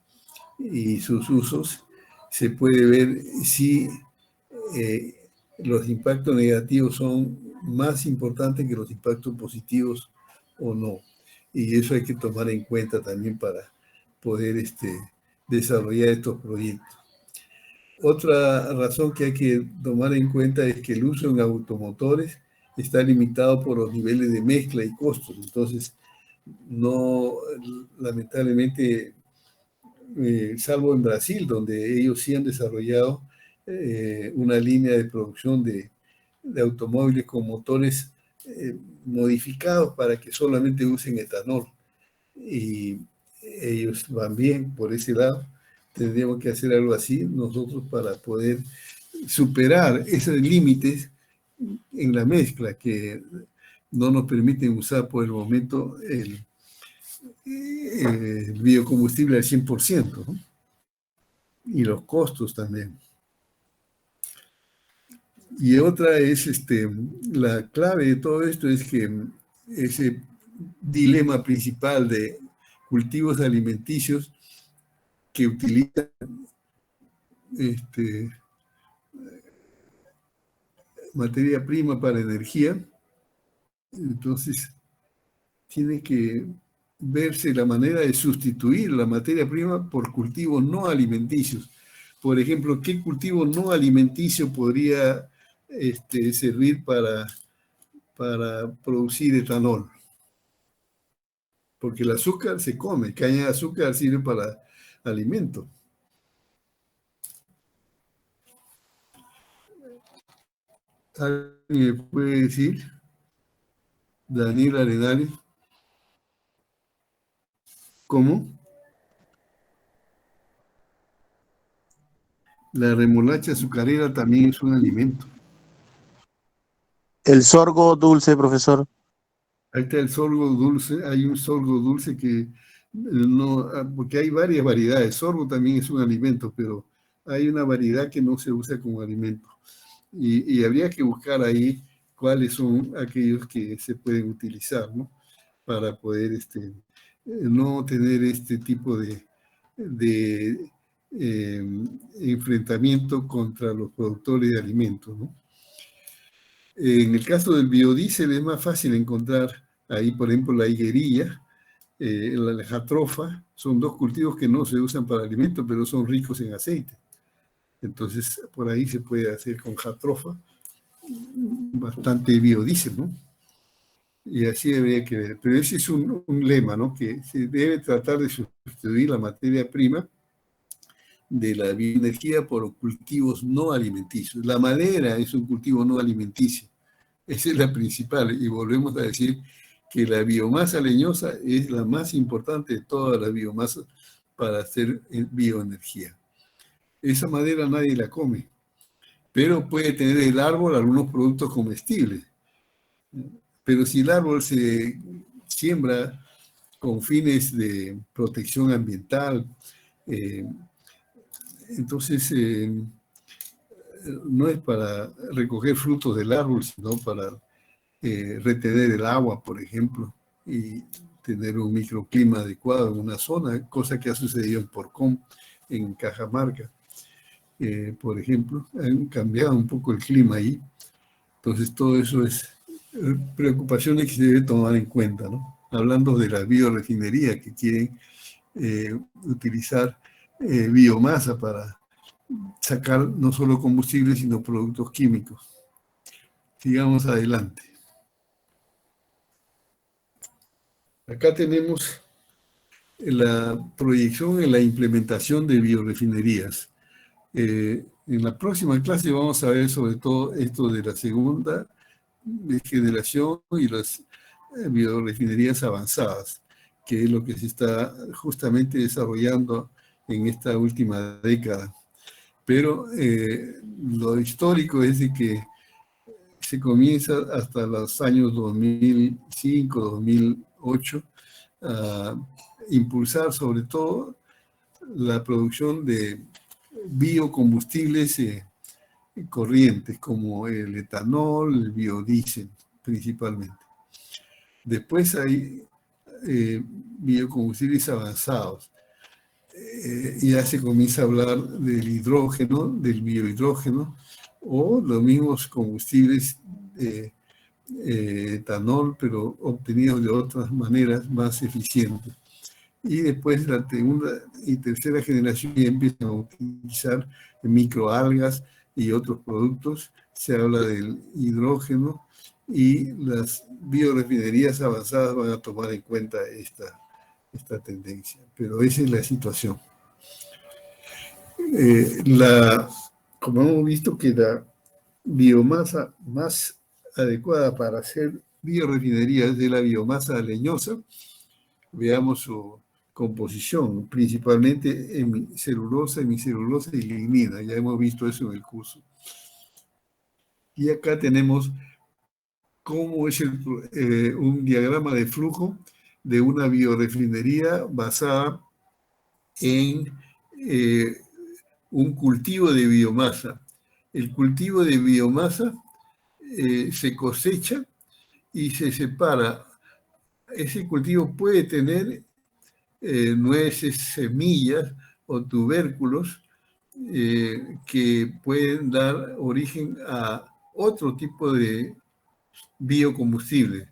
y sus usos, se puede ver si los impactos negativos son más importantes que los impactos positivos o no. Y eso hay que tomar en cuenta también para poder desarrollar estos proyectos. Otra razón que hay que tomar en cuenta es que el uso en automotores está limitado por los niveles de mezcla y costos. Entonces, no, lamentablemente, salvo en Brasil, donde ellos sí han desarrollado una línea de producción de automóviles con motores modificados para que solamente usen etanol. Y ellos van bien por ese lado. Tendríamos que hacer algo así nosotros para poder superar esos límites en la mezcla que no nos permiten usar por el momento el biocombustible al 100%, ¿no? Y los costos también. Y otra es, la clave de todo esto es que ese dilema principal de cultivos alimenticios que utilizan materia prima para energía, entonces tiene que verse la manera de sustituir la materia prima por cultivos no alimenticios. Por ejemplo, ¿qué cultivo no alimenticio podría servir para producir etanol? Porque el azúcar se come, caña de azúcar sirve para alimento. ¿Alguien me puede decir? Daniel Arenales. ¿Cómo? La remolacha azucarera también es un alimento. El sorgo dulce, profesor. Ahí está el sorgo dulce. Hay un sorgo dulce que no, porque hay varias variedades. Sorgo también es un alimento, pero hay una variedad que no se usa como alimento. Y habría que buscar ahí cuáles son aquellos que se pueden utilizar, ¿no? Para poder no tener este tipo de enfrentamiento contra los productores de alimentos, ¿no? En el caso del biodiesel es más fácil encontrar ahí, por ejemplo, la higuerilla, la jatrofa, son dos cultivos que no se usan para alimentos, pero son ricos en aceite. Entonces, por ahí se puede hacer con jatrofa bastante biodiesel, ¿no? Y así debería que ver. Pero ese es un lema, ¿no? Que se debe tratar de sustituir la materia prima de la bioenergía por cultivos no alimenticios. La madera es un cultivo no alimenticio. Esa es la principal. Y volvemos a decir que la biomasa leñosa es la más importante de todas las biomasas para hacer bioenergía. Esa madera nadie la come, pero puede tener el árbol algunos productos comestibles. Pero si el árbol se siembra con fines de protección ambiental, eh, entonces no es para recoger frutos del árbol, sino para retener el agua, por ejemplo, y tener un microclima adecuado en una zona, cosa que ha sucedido en Porcón, en Cajamarca, por ejemplo. Han cambiado un poco el clima ahí. Entonces, todo eso es preocupaciones que se debe tomar en cuenta, ¿no? Hablando de la biorefinería que quieren utilizar biomasa para sacar no solo combustible, sino productos químicos. Sigamos adelante. Acá tenemos la proyección en la implementación de biorefinerías. En la próxima clase vamos a ver sobre todo esto de la segunda generación y las biorefinerías avanzadas, que es lo que se está justamente desarrollando en esta última década. Pero lo histórico es de que se comienza hasta los años 2005, 2008 a impulsar sobre todo la producción de biocombustibles corrientes como el etanol, el biodiesel principalmente. Después hay biocombustibles avanzados. Ya se comienza a hablar del hidrógeno, del biohidrógeno, o los mismos combustibles etanol, pero obtenidos de otras maneras más eficientes. Y después la segunda y tercera generación ya empiezan a utilizar microalgas y otros productos. Se habla del hidrógeno y las biorefinerías avanzadas van a tomar en cuenta esta tendencia. Pero esa es la situación. Como hemos visto que la biomasa más adecuada para hacer biorefinerías es de la biomasa leñosa, veamos su composición, principalmente celulosa, hemicelulosa y lignina. Ya hemos visto eso en el curso. Y acá tenemos cómo es un diagrama de flujo de una biorefinería basada en un cultivo de biomasa. El cultivo de biomasa se cosecha y se separa. Ese cultivo puede tener nueces, semillas o tubérculos que pueden dar origen a otro tipo de biocombustible.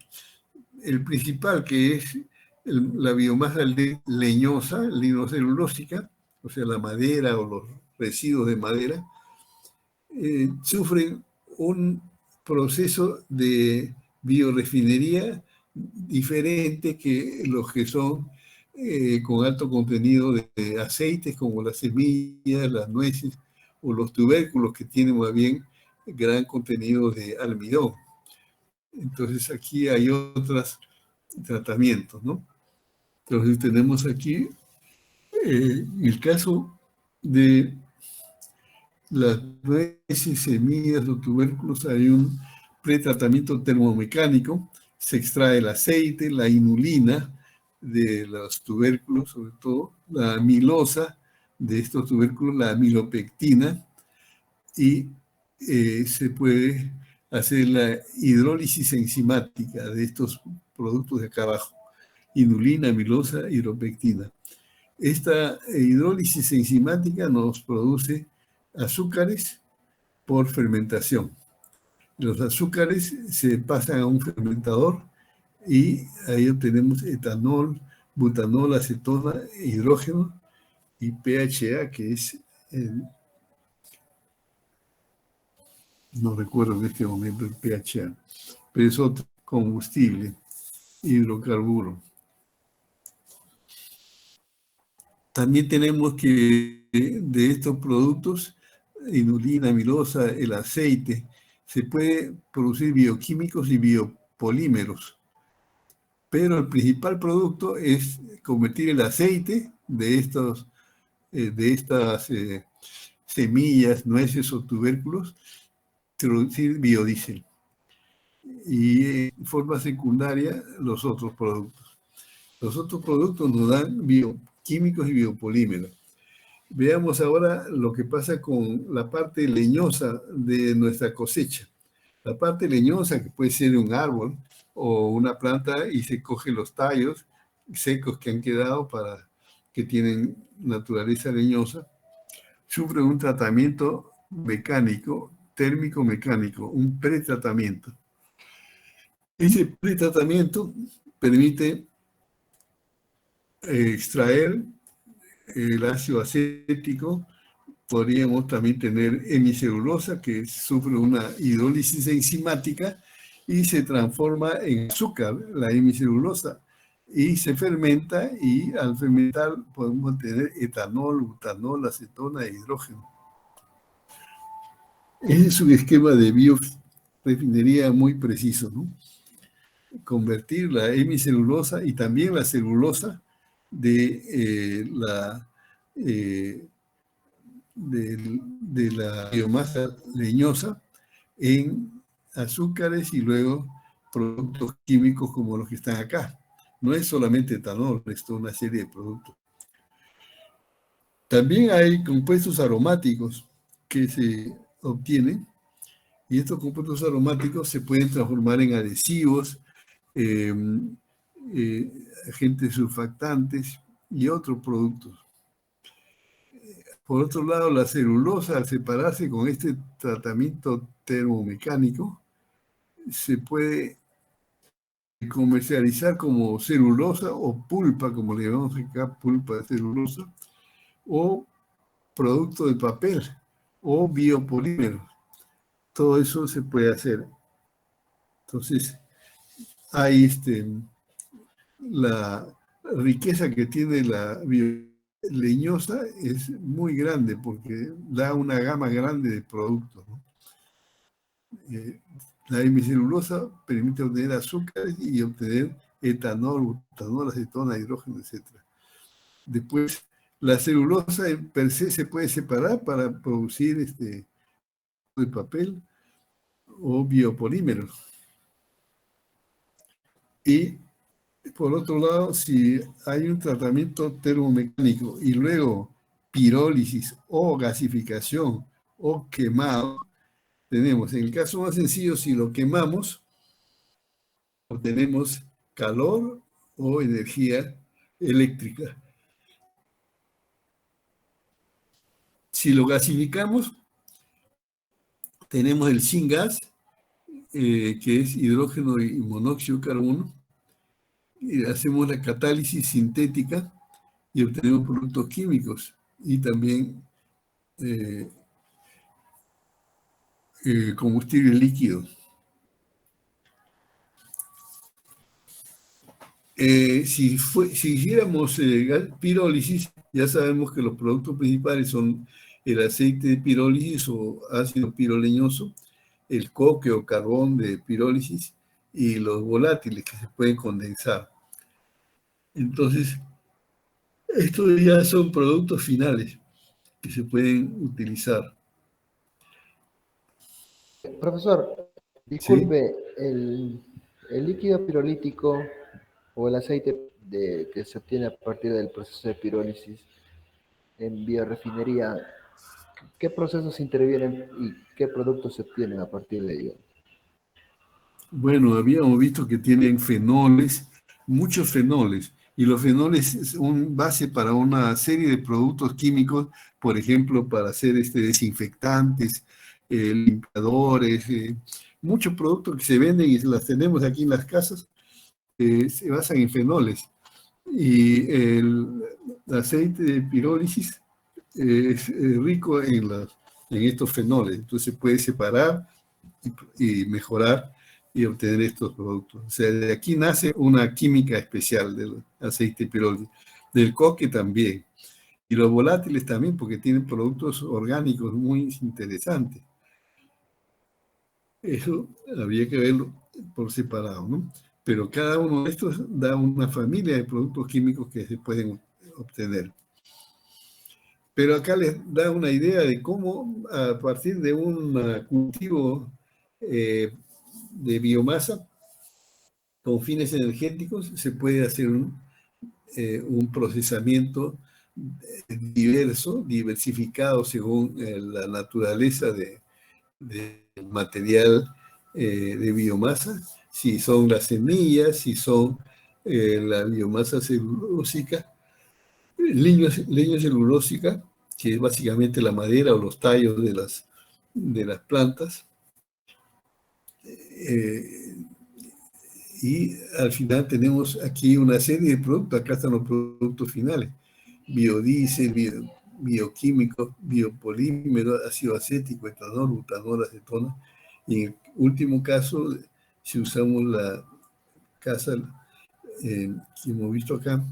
El principal, que es la biomasa leñosa, lignocelulósica, o sea, la madera o los residuos de madera, sufren un proceso de biorefinería diferente que los que son con alto contenido de aceites, como las semillas, las nueces o los tubérculos que tienen más bien gran contenido de almidón. Entonces aquí hay otros tratamientos, ¿no? Entonces tenemos aquí el caso de las nueces, semillas o tubérculos. Hay un pretratamiento termomecánico, se extrae el aceite, la inulina de los tubérculos, sobre todo la amilosa de estos tubérculos, la amilopectina, y se puede hacer la hidrólisis enzimática de estos productos de acá abajo, inulina, amilosa, hidropectina. Esta hidrólisis enzimática nos produce azúcares por fermentación. Los azúcares se pasan a un fermentador y ahí obtenemos etanol, butanol, acetona, hidrógeno y PHA, que es no recuerdo en este momento el PHA, pero es otro combustible, hidrocarburo. También tenemos que de estos productos, inulina, amilosa, el aceite, se puede producir bioquímicos y biopolímeros. Pero el principal producto es convertir el aceite de estas semillas, nueces o tubérculos, producir biodiesel. y en forma secundaria los otros productos. Los otros productos nos dan bioquímicos y biopolímeros. Veamos ahora lo que pasa con la parte leñosa de nuestra cosecha. La parte leñosa, que puede ser un árbol o una planta, y se cogen los tallos secos que han quedado que tienen naturaleza leñosa, sufre un tratamiento mecánico, térmico mecánico, un pretratamiento. Ese pretratamiento permite extraer el ácido acético. Podríamos también tener hemicelulosa, que sufre una hidrólisis enzimática y se transforma en azúcar, la hemicelulosa, y se fermenta, y al fermentar podemos tener etanol, butanol, acetona e hidrógeno. Ese es un esquema de biorefinería muy preciso, ¿no? Convertir la hemicelulosa y también la celulosa de la biomasa leñosa en azúcares y luego productos químicos como los que están acá. No es solamente etanol, es toda una serie de productos. También hay compuestos aromáticos que se obtienen, y estos compuestos aromáticos se pueden transformar en adhesivos, agentes surfactantes y otros productos. Por otro lado, la celulosa, al separarse con este tratamiento termomecánico, se puede comercializar como celulosa o pulpa, como le llamamos acá, pulpa de celulosa, o producto de papel, o biopolímero. Todo eso se puede hacer. Entonces, hay la riqueza que tiene la leñosa es muy grande porque da una gama grande de productos, ¿no? La hemicelulosa permite obtener azúcares y obtener etanol, butanol, acetona, hidrógeno, etc. Después, la celulosa per se se puede separar para producir de papel o biopolímeros. Y por otro lado, si hay un tratamiento termomecánico y luego pirólisis o gasificación o quemado, tenemos, en el caso más sencillo, si lo quemamos, obtenemos calor o energía eléctrica. Si lo gasificamos, tenemos el syngas, que es hidrógeno y monóxido de carbono, y hacemos la catálisis sintética y obtenemos productos químicos y también combustible líquido. Si hiciéramos pirólisis, ya sabemos que los productos principales son el aceite de pirólisis o ácido piroleñoso, el coque o carbón de pirólisis y los volátiles que se pueden condensar. Entonces, estos ya son productos finales que se pueden utilizar. Profesor, ¿Sí? disculpe, el líquido pirolítico o el aceite que se obtiene a partir del proceso de pirólisis en biorefinería, ¿qué procesos intervienen y qué productos se obtienen a partir de ello? Bueno, habíamos visto que tienen fenoles, muchos fenoles, y los fenoles son base para una serie de productos químicos, por ejemplo, para hacer desinfectantes, limpiadores, muchos productos que se venden y las tenemos aquí en las casas, se basan en fenoles. Y el aceite de pirólisis es rico en estos fenoles, entonces se puede separar y mejorar y obtener estos productos. O sea, de aquí nace una química especial del aceite de pirólisis, del coque también, y los volátiles también, porque tienen productos orgánicos muy interesantes. Eso habría que verlo por separado, ¿no? Pero cada uno de estos da una familia de productos químicos que se pueden obtener. Pero acá les da una idea de cómo, a partir de un cultivo de biomasa con fines energéticos, se puede hacer un procesamiento diversificado según la naturaleza del material de biomasa, si son las semillas, si son la biomasa celulósica, leño celulósica, que es básicamente la madera o los tallos de las plantas. Y al final tenemos aquí una serie de productos. Acá están los productos finales: biodiesel, bioquímicos, biopolímeros, ácido acético, etanol, butanol, acetona. Y en el último caso, si usamos la casa que hemos visto acá,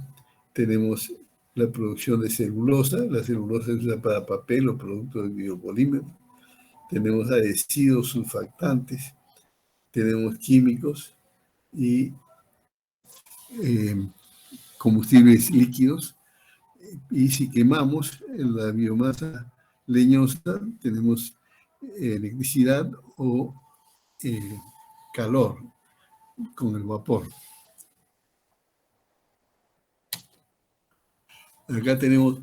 tenemos la producción de celulosa. La celulosa se usa para papel o productos de biopolímeros. Tenemos adhesivos, surfactantes, tenemos químicos y combustibles líquidos. Y si quemamos la biomasa leñosa, tenemos electricidad o calor con el vapor. Acá tenemos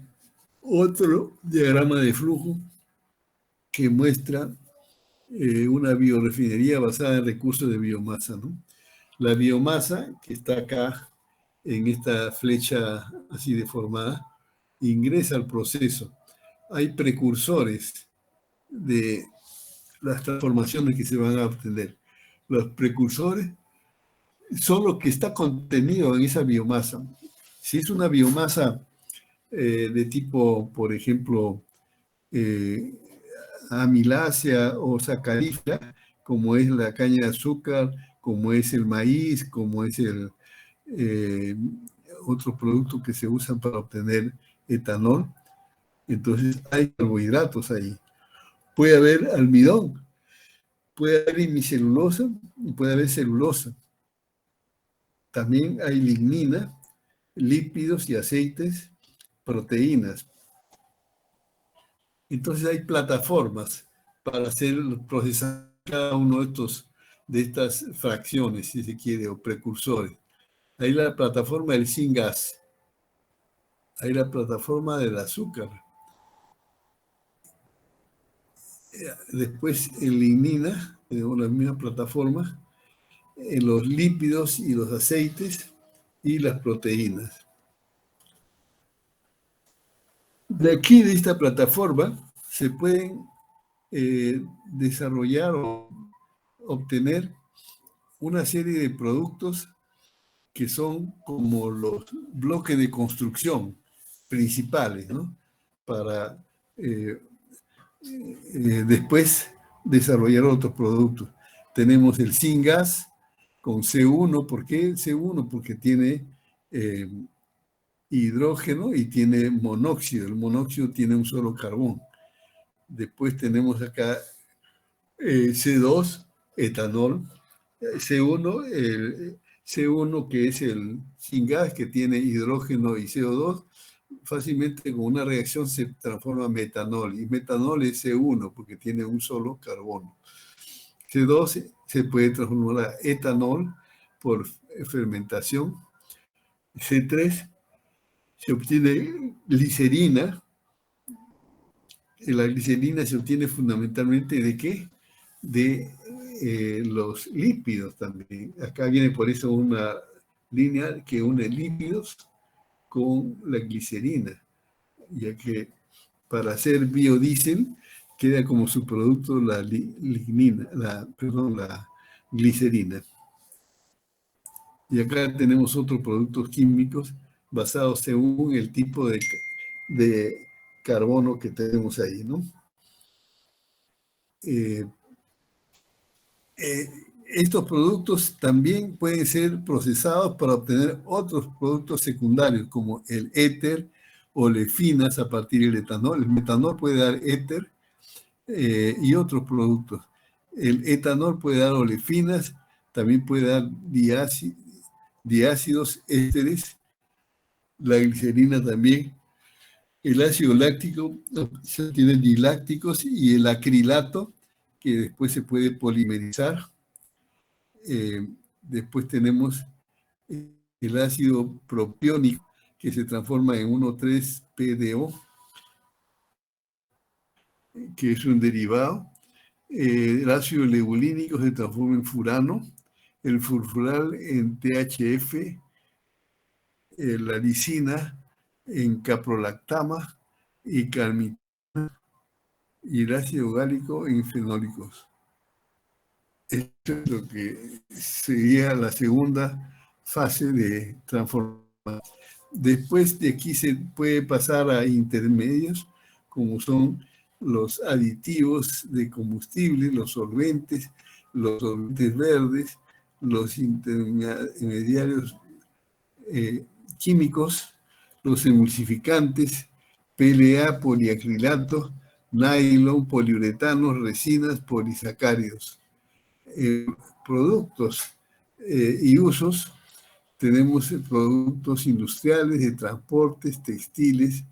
otro diagrama de flujo que muestra una biorefinería basada en recursos de biomasa, ¿no? La biomasa, que está acá en esta flecha así deformada, ingresa al proceso. Hay precursores de las transformaciones que se van a obtener. Los precursores son lo que está contenido en esa biomasa. Si es una biomasa de tipo, por ejemplo, amilácea o sacarífera, como es la caña de azúcar, como es el maíz, como es el otros productos que se usan para obtener etanol, entonces hay carbohidratos ahí. Puede haber almidón, puede haber hemicelulosa y puede haber celulosa. También hay lignina, lípidos y aceites, proteínas. Entonces hay plataformas para procesar cada uno de estas fracciones, si se quiere, o precursores. Hay la plataforma del syngas, hay la plataforma del azúcar. Después en lignina, tenemos la misma plataforma, en los lípidos y los aceites y las proteínas. De aquí, de esta plataforma, se pueden desarrollar o obtener una serie de productos que son como los bloques de construcción principales, ¿no? Para después desarrollar otros productos. Tenemos el syngas con C1. ¿Por qué C1? Porque tiene hidrógeno y tiene monóxido. El monóxido tiene un solo carbón. Después tenemos acá C2, etanol. C1 que es el syngas, que tiene hidrógeno y CO2, fácilmente con una reacción se transforma en metanol, y metanol es C1 porque tiene un solo carbono. C2 se puede transformar a etanol por fermentación. C3 se obtiene glicerina. La glicerina se obtiene fundamentalmente ¿de qué? De los lípidos también. Acá viene por eso una línea que une lípidos con la glicerina, ya que para hacer biodiesel queda como subproducto la glicerina. Y acá tenemos otros productos químicos basados según el tipo de carbono que tenemos ahí, ¿no? Estos productos también pueden ser procesados para obtener otros productos secundarios, como el éter, olefinas a partir del etanol. El metanol puede dar éter y otros productos. El etanol puede dar olefinas, también puede dar diácidos ésteres, la glicerina también. El ácido láctico tiene dilácticos y el acrilato, que después se puede polimerizar. Después tenemos el ácido propiónico, que se transforma en 1,3-PDO, que es un derivado. El ácido legulínico se transforma en furano, el furfural en THF, la lisina en caprolactama y calmitana, y el ácido gálico en fenólicos. Esto es lo que sería la segunda fase de transformación. Después de aquí se puede pasar a intermedios, como son los aditivos de combustible, los solventes verdes, los intermediarios químicos, los emulsificantes, PLA, poliacrilato, nylon, poliuretanos, resinas, polisacáridos. Productos y usos, tenemos productos industriales, de transportes, textiles,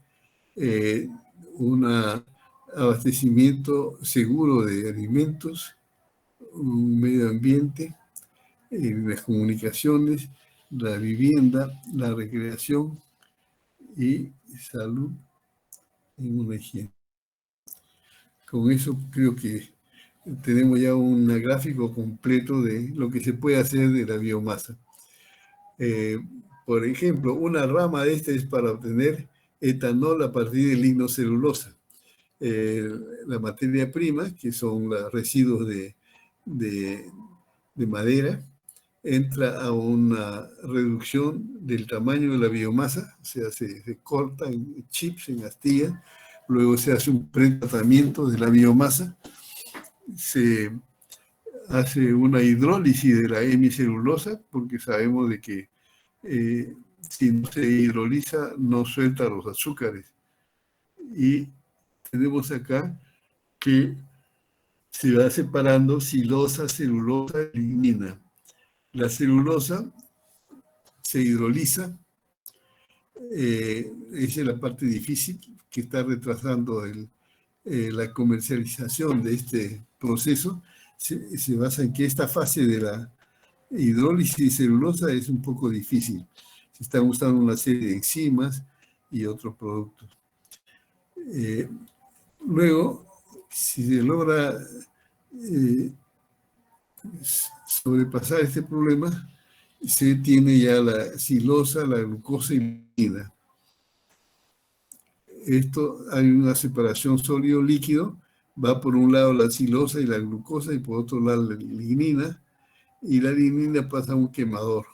un abastecimiento seguro de alimentos, un medio ambiente, las comunicaciones, la vivienda, la recreación y salud en una higiene. Con eso creo que tenemos ya un gráfico completo de lo que se puede hacer de la biomasa. Por ejemplo, una rama de esta es para obtener etanol a partir de lignocelulosa. La materia prima, que son los residuos de madera, entra a una reducción del tamaño de la biomasa, o sea, se corta en chips, en astillas, luego se hace un pretratamiento de la biomasa, se hace una hidrólisis de la hemicelulosa, porque sabemos de que si no se hidroliza no suelta los azúcares. Y tenemos acá que se va separando silosa, celulosa, lignina. La celulosa se hidroliza, esa es la parte difícil que está retrasando la comercialización de este proceso. Se basa en que esta fase de la hidrólisis de celulosa es un poco difícil. Se están usando una serie de enzimas y otros productos. Luego, si se logra sobrepasar este problema, se tiene ya la silosa, la glucosa y la lignina. Esto, hay una separación sólido-líquido, va por un lado la silosa y la glucosa y por otro lado la lignina, y la lignina pasa a un quemador.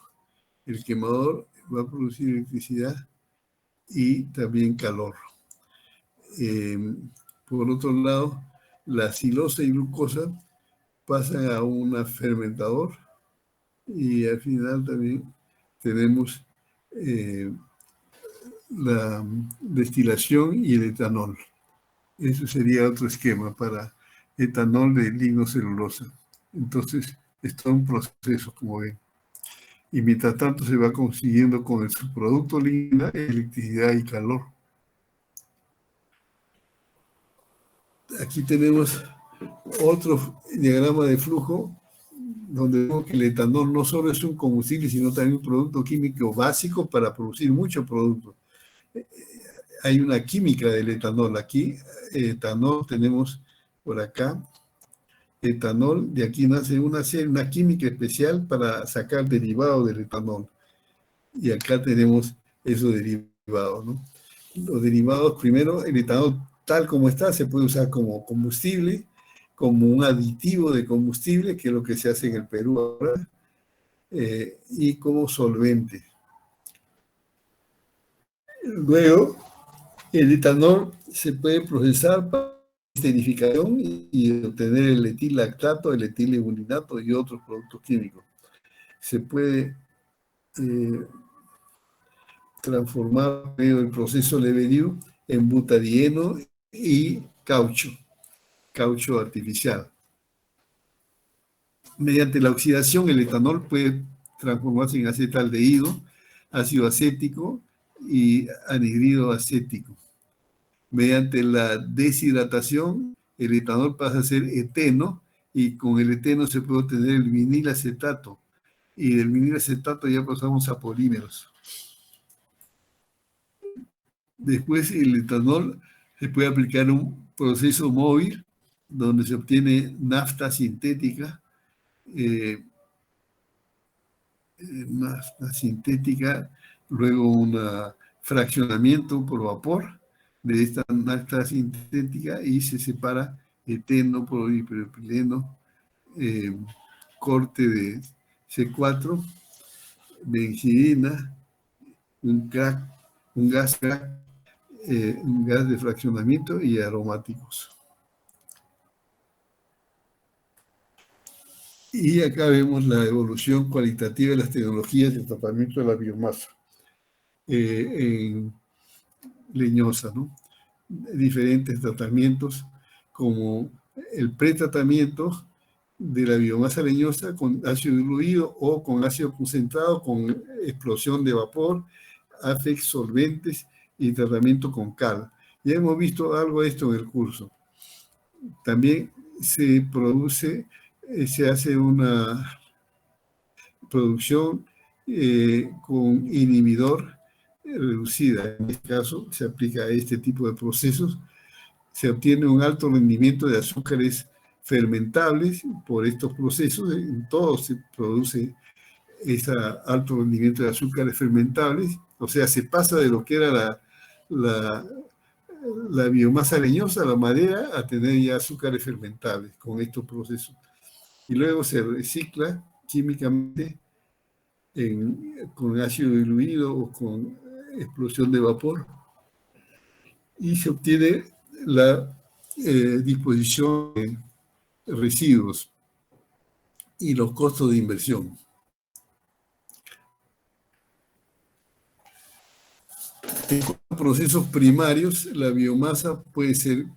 El quemador va a producir electricidad y también calor. Por otro lado, la silosa y glucosa pasan a un fermentador y al final también tenemos la destilación y el etanol. Eso sería otro esquema para etanol de lignocelulosa. Entonces, es todo un proceso, como ven. Y mientras tanto se va consiguiendo con el subproducto lignina electricidad y calor. Aquí tenemos otro diagrama de flujo donde vemos que el etanol no solo es un combustible, sino también un producto químico básico para producir muchos productos. Hay una química del etanol. Aquí, etanol tenemos por acá, etanol, de aquí nace una química especial para sacar derivados del etanol. Y acá tenemos esos derivados, ¿no? Los derivados, primero, el etanol tal como está, se puede usar como combustible, como un aditivo de combustible, que es lo que se hace en el Perú ahora, y como solvente. Luego, el etanol se puede procesar para esterificación y obtener el etilactato, el etilegulinato y otros productos químicos. Se puede transformar por medio del proceso Lebedew en butadieno y caucho artificial. Mediante la oxidación, el etanol puede transformarse en acetaldehído, ácido acético y anhidrido acético. Mediante la deshidratación, el etanol pasa a ser eteno y con el eteno se puede obtener el vinilacetato, y del vinilacetato ya pasamos a polímeros. Después el etanol se puede aplicar en un proceso móvil donde se obtiene nafta sintética, luego un fraccionamiento por vapor de esta nafta sintética y se separa eteno, polipropileno, corte de C4, benzidina, un gas crack, un gas de fraccionamiento y aromáticos. Y acá vemos la evolución cualitativa de las tecnologías de tratamiento de la biomasa en leñosa, ¿no? Diferentes tratamientos como el pretratamiento de la biomasa leñosa con ácido diluido o con ácido concentrado con explosión de vapor, AFEX, solventes y tratamiento con cal. Ya hemos visto algo de esto en el curso. También se produce, se hace una producción con inhibidor reducida. En este caso se aplica a este tipo de procesos. Se obtiene un alto rendimiento de azúcares fermentables por estos procesos. En todo se produce ese alto rendimiento de azúcares fermentables. O sea, se pasa de lo que era la biomasa leñosa, la madera, a tener ya azúcares fermentables con estos procesos. Y luego se recicla químicamente con ácido diluido o con explosión de vapor y se obtiene la disposición de residuos y los costos de inversión. En procesos primarios, la biomasa puede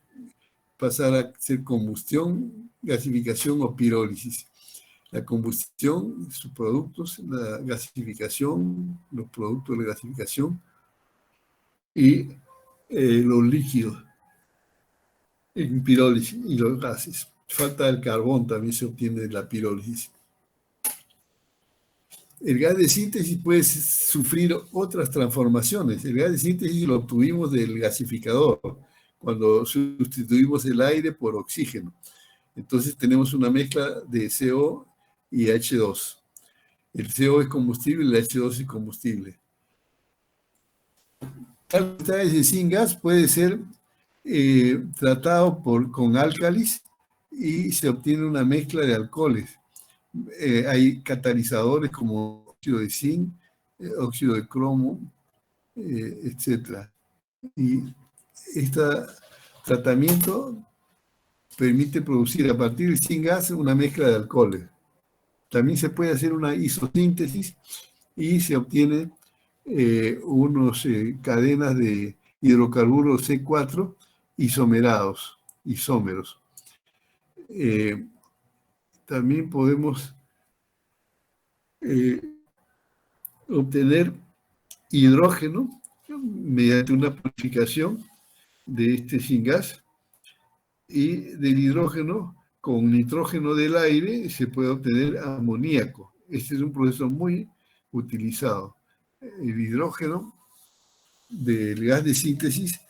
pasar a ser combustión, gasificación o pirólisis. La combustión, sus productos, la gasificación, los productos de gasificación y los líquidos en pirólisis y los gases. Falta el carbón, también se obtiene de la pirólisis. El gas de síntesis puede sufrir otras transformaciones. El gas de síntesis lo obtuvimos del gasificador, cuando sustituimos el aire por oxígeno. Entonces tenemos una mezcla de CO y H2. El CO es combustible y el H2 es combustible. Cantidades de syngas puede ser tratado con álcalis y se obtiene una mezcla de alcoholes. Hay catalizadores como óxido de zinc, óxido de cromo, etc. Y este tratamiento permite producir a partir del syngas una mezcla de alcoholes. También se puede hacer una isosíntesis y se obtiene unos cadenas de hidrocarburos C4 isómeros. También podemos obtener hidrógeno mediante una purificación de este syngas, y del hidrógeno con nitrógeno del aire se puede obtener amoníaco. Este es un proceso muy utilizado. El hidrógeno del gas de síntesis,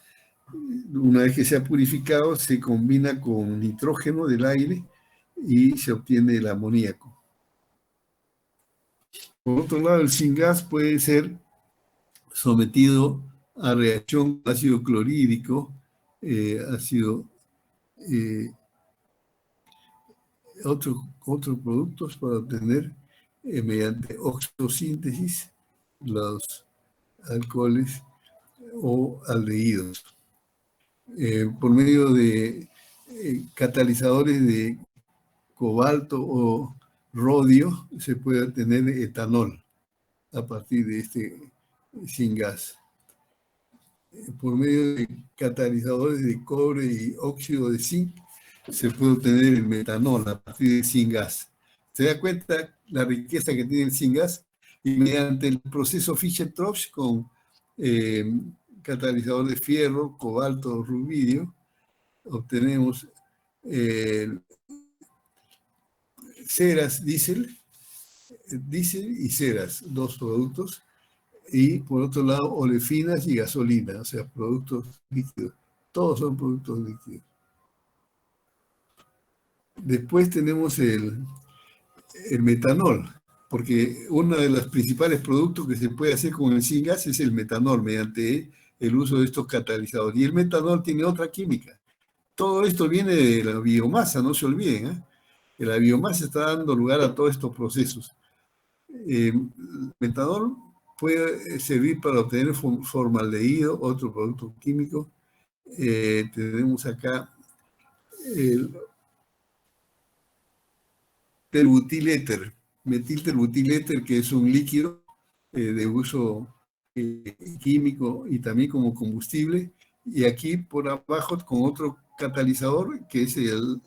una vez que se ha purificado, se combina con nitrógeno del aire y se obtiene el amoníaco. Por otro lado, el syngas puede ser sometido a reacción con ácido clorhídrico, otros productos para obtener mediante oxosíntesis los alcoholes o aldehídos. Por medio de catalizadores de cobalto o rodio se puede obtener etanol a partir de este syngas. Por medio de catalizadores de cobre y óxido de zinc se puede obtener el metanol a partir del syngas. ¿Se da cuenta la riqueza que tiene el syngas? Y mediante el proceso Fischer-Tropsch con catalizador de fierro, cobalto, rubidio, obtenemos ceras, diésel y ceras, dos productos. Y por otro lado, olefinas y gasolina, o sea, productos líquidos. Todos son productos líquidos. Después tenemos el metanol, porque uno de los principales productos que se puede hacer con el syngas es el metanol, mediante el uso de estos catalizadores. Y el metanol tiene otra química. Todo esto viene de la biomasa, no se olviden, ¿eh? Que la biomasa está dando lugar a todos estos procesos. El metanol puede servir para obtener formaldehído, otro producto químico. Tenemos acá el metilbutiléter, que es un líquido de uso químico y también como combustible. Y aquí por abajo con otro catalizador, que es el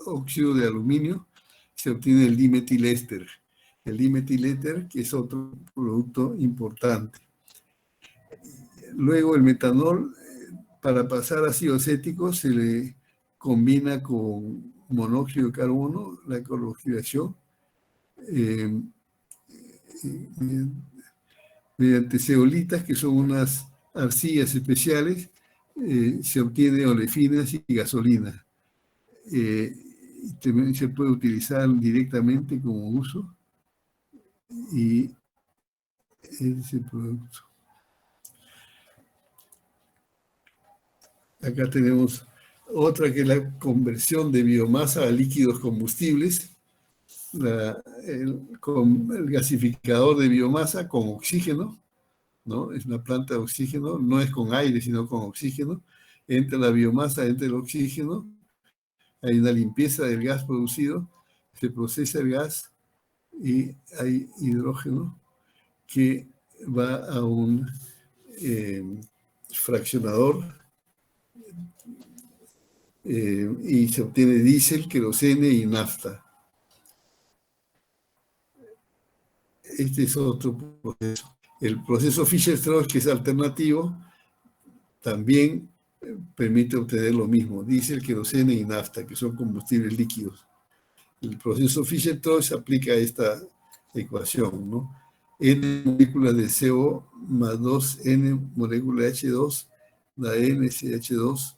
óxido de aluminio, se obtiene el dimetiléster. El dimetiléter, que es otro producto importante. Luego el metanol, para pasar a ácido acético, se le combina con monóxido de carbono, la cloroxilación, mediante zeolitas, que son unas arcillas especiales, se obtiene olefinas y gasolina. También se puede utilizar directamente como uso y ese producto. Acá tenemos otra que es la conversión de biomasa a líquidos combustibles, el gasificador de biomasa con oxígeno, ¿no? Es una planta de oxígeno, no es con aire, sino con oxígeno. Entra la biomasa, entra el oxígeno, hay una limpieza del gas producido, se procesa el gas y hay hidrógeno que va a un fraccionador y se obtiene diésel, querosene y nafta. Este es otro proceso. El proceso Fischer-Tropsch, que es alternativo, también permite obtener lo mismo, diésel, querosene y nafta, que son combustibles líquidos. El proceso Fischer-Tropsch aplica esta ecuación, ¿no? N moléculas de CO más 2N molécula de H2, la NCH2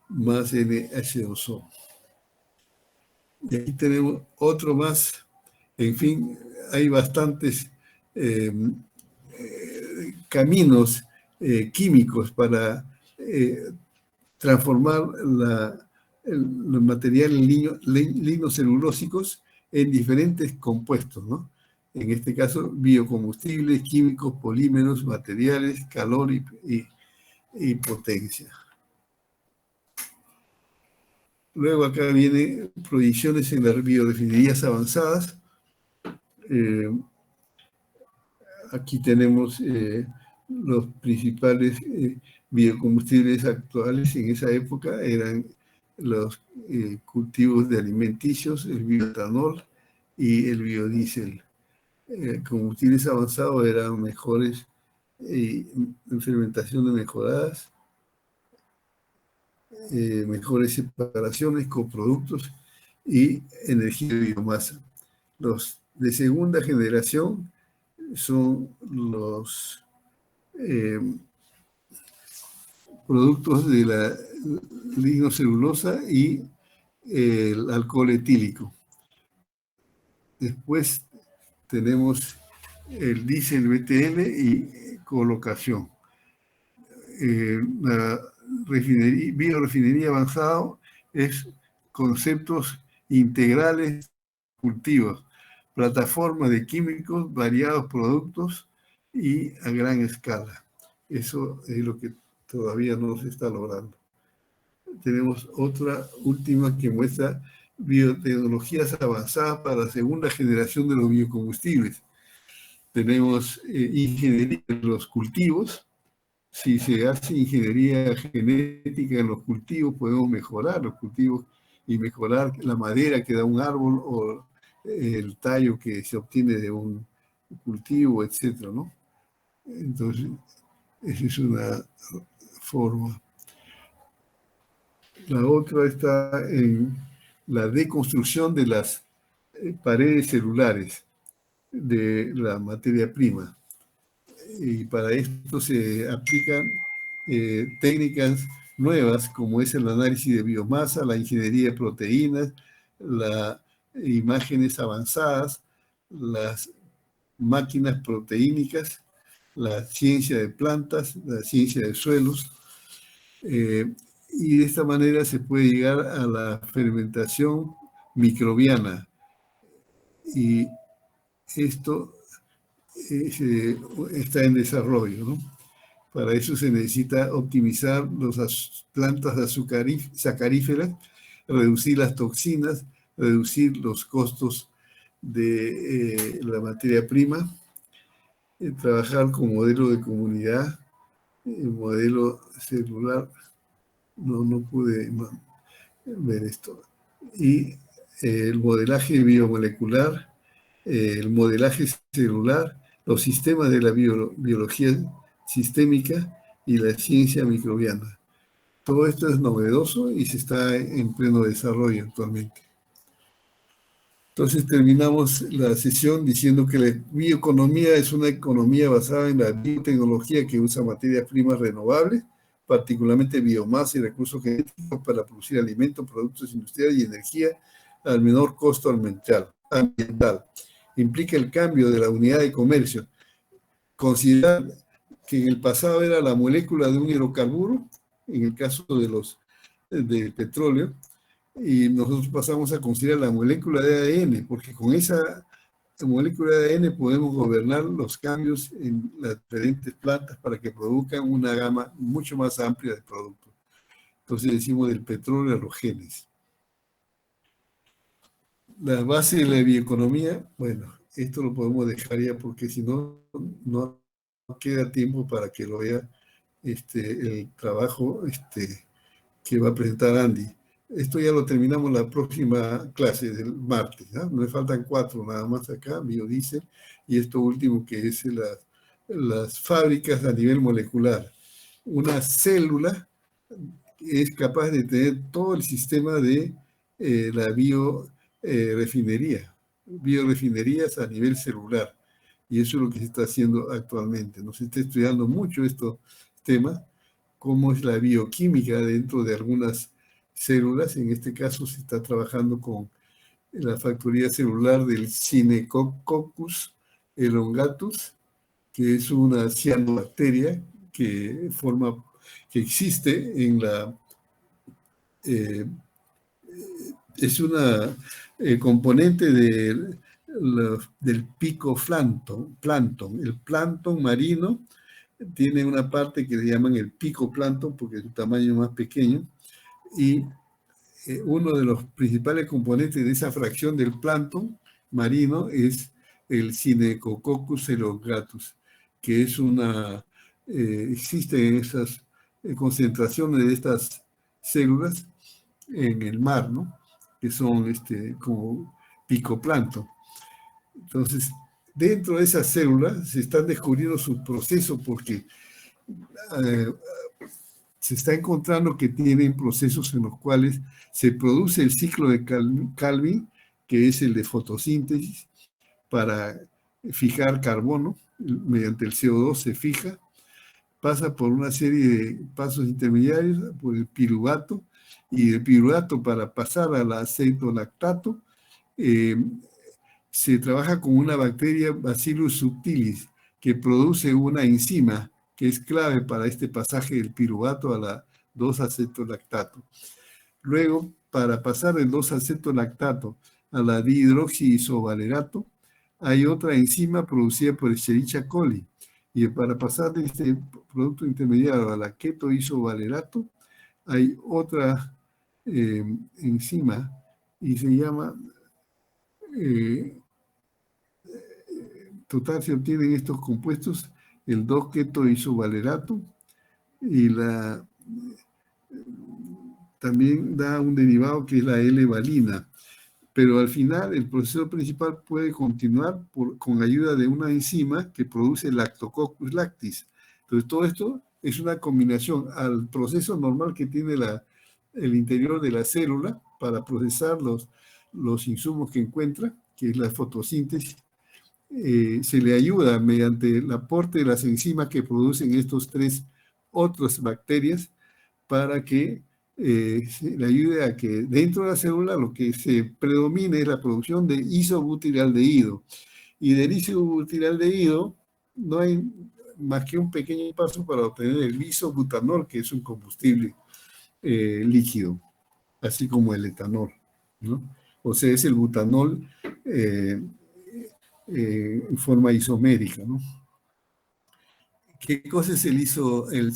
más NH2O. Y aquí tenemos otro más. En fin, hay bastantes caminos químicos para transformar los materiales lignocelulósicos en diferentes compuestos, ¿no? En este caso, biocombustibles, químicos, polímeros, materiales, calor y potencia. Luego acá vienen proyecciones en las biorefinerías avanzadas. Aquí tenemos los principales biocombustibles actuales en esa época, eran los cultivos de alimenticios, el bioetanol y el biodiesel. Combustibles avanzados eran mejores en fermentaciones mejoradas, mejores separaciones, coproductos y energía de biomasa. Los de segunda generación son los productos de la lignocelulosa y el alcohol etílico. Después tenemos el diésel BTL y colocación. La biorefinería avanzada es conceptos integrales cultivos, plataformas de químicos, variados productos y a gran escala. Eso es lo que todavía no se está logrando. Tenemos otra última que muestra biotecnologías avanzadas para la segunda generación de los biocombustibles. Tenemos ingeniería de los cultivos. Si se hace ingeniería genética en los cultivos, podemos mejorar los cultivos y mejorar la madera que da un árbol o el tallo que se obtiene de un cultivo, etcétera, ¿no? Entonces, esa es una forma. La otra está en la deconstrucción de las paredes celulares de la materia prima. Y para esto se aplican técnicas nuevas como es el análisis de biomasa, la ingeniería de proteínas, las imágenes avanzadas, las máquinas proteínicas, la ciencia de plantas, la ciencia de suelos, y de esta manera se puede llegar a la fermentación microbiana. Y esto está en desarrollo, ¿no? Para eso se necesita optimizar las plantas sacaríferas, reducir las toxinas, reducir los costos de la materia prima, trabajar con modelo de comunidad, el modelo celular. No pude ver esto. Y el modelaje biomolecular, el modelaje celular, los sistemas de la biología sistémica y la ciencia microbiana. Todo esto es novedoso y se está en pleno desarrollo actualmente. Entonces terminamos la sesión diciendo que la bioeconomía es una economía basada en la biotecnología que usa materias primas renovables, particularmente biomasa y recursos genéticos para producir alimentos, productos industriales y energía al menor costo ambiental. Implica el cambio de la unidad de comercio. Considerar que en el pasado era la molécula de un hidrocarburo, en el caso del petróleo, y nosotros pasamos a considerar la molécula de ADN, porque con esa molécula de ADN podemos gobernar los cambios en las diferentes plantas para que produzcan una gama mucho más amplia de productos. Entonces decimos del petróleo a los genes. La base de la bioeconomía, bueno, esto lo podemos dejar ya porque si no, no queda tiempo para que lo vea el trabajo que va a presentar Andy. Esto ya lo terminamos la próxima clase del martes, ¿no? Me faltan 4 nada más acá, biodiesel, y esto último que es las fábricas a nivel molecular. Una célula es capaz de tener todo el sistema de la biorefinerías a nivel celular, y eso es lo que se está haciendo actualmente. Nos está estudiando mucho estos temas, cómo es la bioquímica dentro de algunas células. En este caso se está trabajando con la factoría celular del Synechococcus elongatus, que es una cianobacteria que existe en es una componente del picoplancton. El plancton marino tiene una parte que le llaman el picoplancton porque es un tamaño más pequeño, y uno de los principales componentes de esa fracción del plancton marino es el Synechococcus elongatus, que es existen esas concentraciones de estas células en el mar, ¿no? Que son como picoplancton. Entonces, dentro de esas células se están descubriendo sus procesos porque se está encontrando que tienen procesos en los cuales se produce el ciclo de Calvin, que es el de fotosíntesis, para fijar carbono, mediante el CO2 se fija, pasa por una serie de pasos intermediarios, por el piruvato, y el piruvato para pasar al acetolactato, se trabaja con una bacteria Bacillus subtilis, que produce una enzima que es clave para este pasaje del piruvato a la 2-acetolactato. Luego, para pasar del 2-acetolactato a la dihidroxiisovalerato, hay otra enzima producida por Escherichia coli. Y para pasar de este producto intermediario a la ketoisovalerato, hay otra enzima y se llama... total, se obtienen estos compuestos, el 2-ketoisovalerato, y también da un derivado que es la L-valina. Pero al final el proceso principal puede continuar con ayuda de una enzima que produce Lactococcus lactis. Entonces todo esto es una combinación al proceso normal que tiene el interior de la célula para procesar los insumos que encuentra, que es la fotosíntesis, se le ayuda mediante el aporte de las enzimas que producen estos tres otras bacterias para que se le ayude a que dentro de la célula lo que se predomine es la producción de isobutiraldehído. Y del isobutiraldehído no hay más que un pequeño paso para obtener el isobutanol, que es un combustible líquido, así como el etanol, ¿no? O sea, es el butanol en forma isomérica, ¿no? ¿Qué cosa es el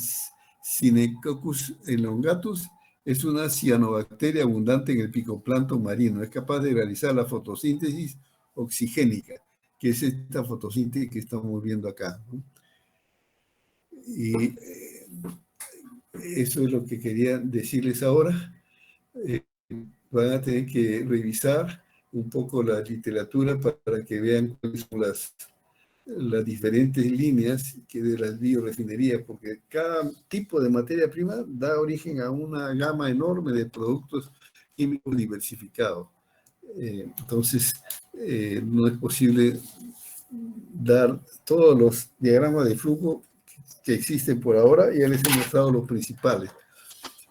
Synechococcus elongatus? Es una cianobacteria abundante en el picoplancton marino. Es capaz de realizar la fotosíntesis oxigénica, que es esta fotosíntesis que estamos viendo acá, ¿no? Y eso es lo que quería decirles ahora. Van a tener que revisar un poco la literatura para que vean cuáles son las diferentes líneas que de las biorefinerías, porque cada tipo de materia prima da origen a una gama enorme de productos químicos diversificados. Entonces, no es posible dar todos los diagramas de flujo que existen por ahora, ya les he mostrado los principales,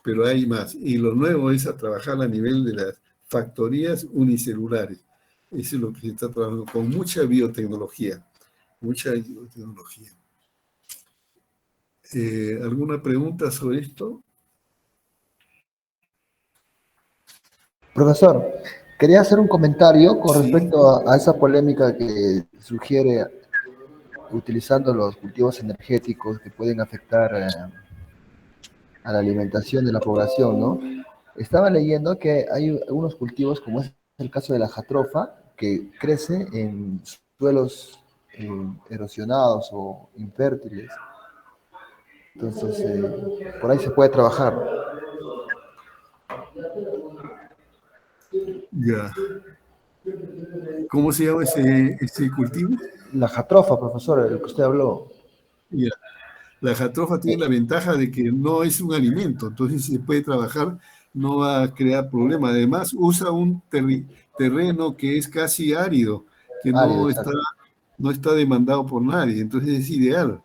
pero hay más. Y lo nuevo es a trabajar a nivel de las factorías unicelulares. Eso es lo que se está trabajando con mucha biotecnología. Mucha biotecnología. ¿Alguna pregunta sobre esto? Profesor, quería hacer un comentario con Sí. respecto a esa polémica que sugiere utilizando los cultivos energéticos que pueden afectar a la alimentación de la población, ¿no? Estaba leyendo que hay algunos cultivos, como es el caso de la jatrofa, que crece en suelos erosionados o infértiles. Entonces, por ahí se puede trabajar. Ya. ¿Cómo se llama ese cultivo? La jatrofa, profesor, el que usted habló. Ya. La jatrofa tiene la ventaja de que no es un alimento, entonces si se puede trabajar, no va a crear problema. Además, usa un terreno que es casi árido, que Árido, no está demandado por nadie, entonces es ideal.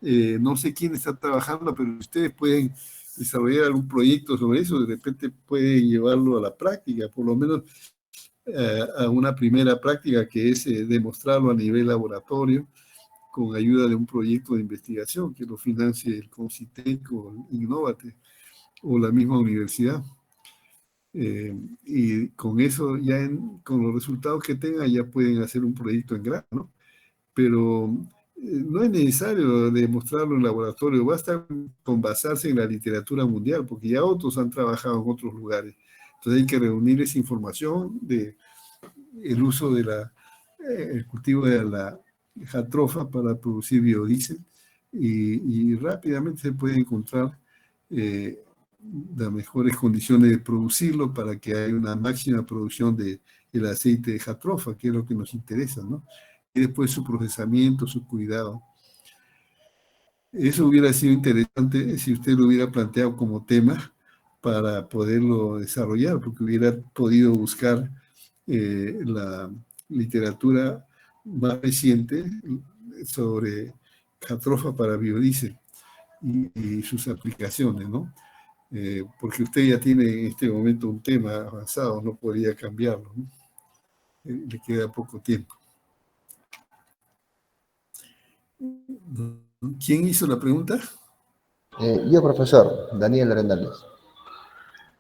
No sé quién está trabajando, pero ustedes pueden desarrollar algún proyecto sobre eso, de repente pueden llevarlo a la práctica, por lo menos a una primera práctica que es demostrarlo a nivel laboratorio con ayuda de un proyecto de investigación que lo financie el CONCITEC o Innovate o la misma universidad. Y con eso, con los resultados que tengan, ya pueden hacer un proyecto en grano, ¿no? Pero no es necesario demostrarlo en laboratorio, basta con basarse en la literatura mundial, porque ya otros han trabajado en otros lugares. Entonces hay que reunir esa información de el uso de el cultivo de la jatrofa para producir biodiesel y rápidamente se puede encontrar las mejores condiciones de producirlo para que haya una máxima producción del aceite de jatrofa, que es lo que nos interesa, ¿no? Y después su procesamiento, su cuidado. Eso hubiera sido interesante si usted lo hubiera planteado como tema para poderlo desarrollar, porque hubiera podido buscar la literatura más reciente sobre jatrofa para biodiesel y sus aplicaciones, ¿no? Porque usted ya tiene en este momento un tema avanzado, no podría cambiarlo, ¿no? Le queda poco tiempo. ¿Quién hizo la pregunta? Yo, profesor, Daniel Arenales.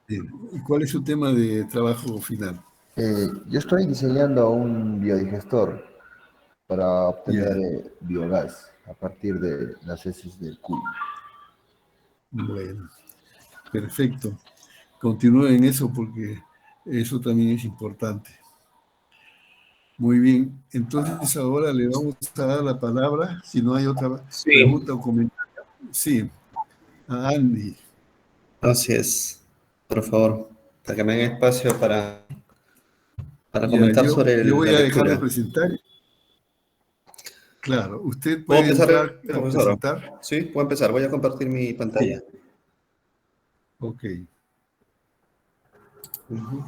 ¿Y cuál es su tema de trabajo final? Yo estoy diseñando un biodigestor para obtener Ya, biogás a partir de las heces del cuy. bueno, perfecto. Continúe en eso porque eso también es importante. Muy bien, entonces ahora le vamos a dar la palabra, si no hay otra Sí, pregunta o comentario. Sí, a Andy. así es. Por favor, para que me den espacio para Ya, comentar sobre yo voy la a dejar de lectura. presentar. Claro, usted ¿Puedo puede empezar, entrar a profesor? presentar. Sí, puedo empezar. Voy a compartir mi Sí, pantalla. ok. Ujú.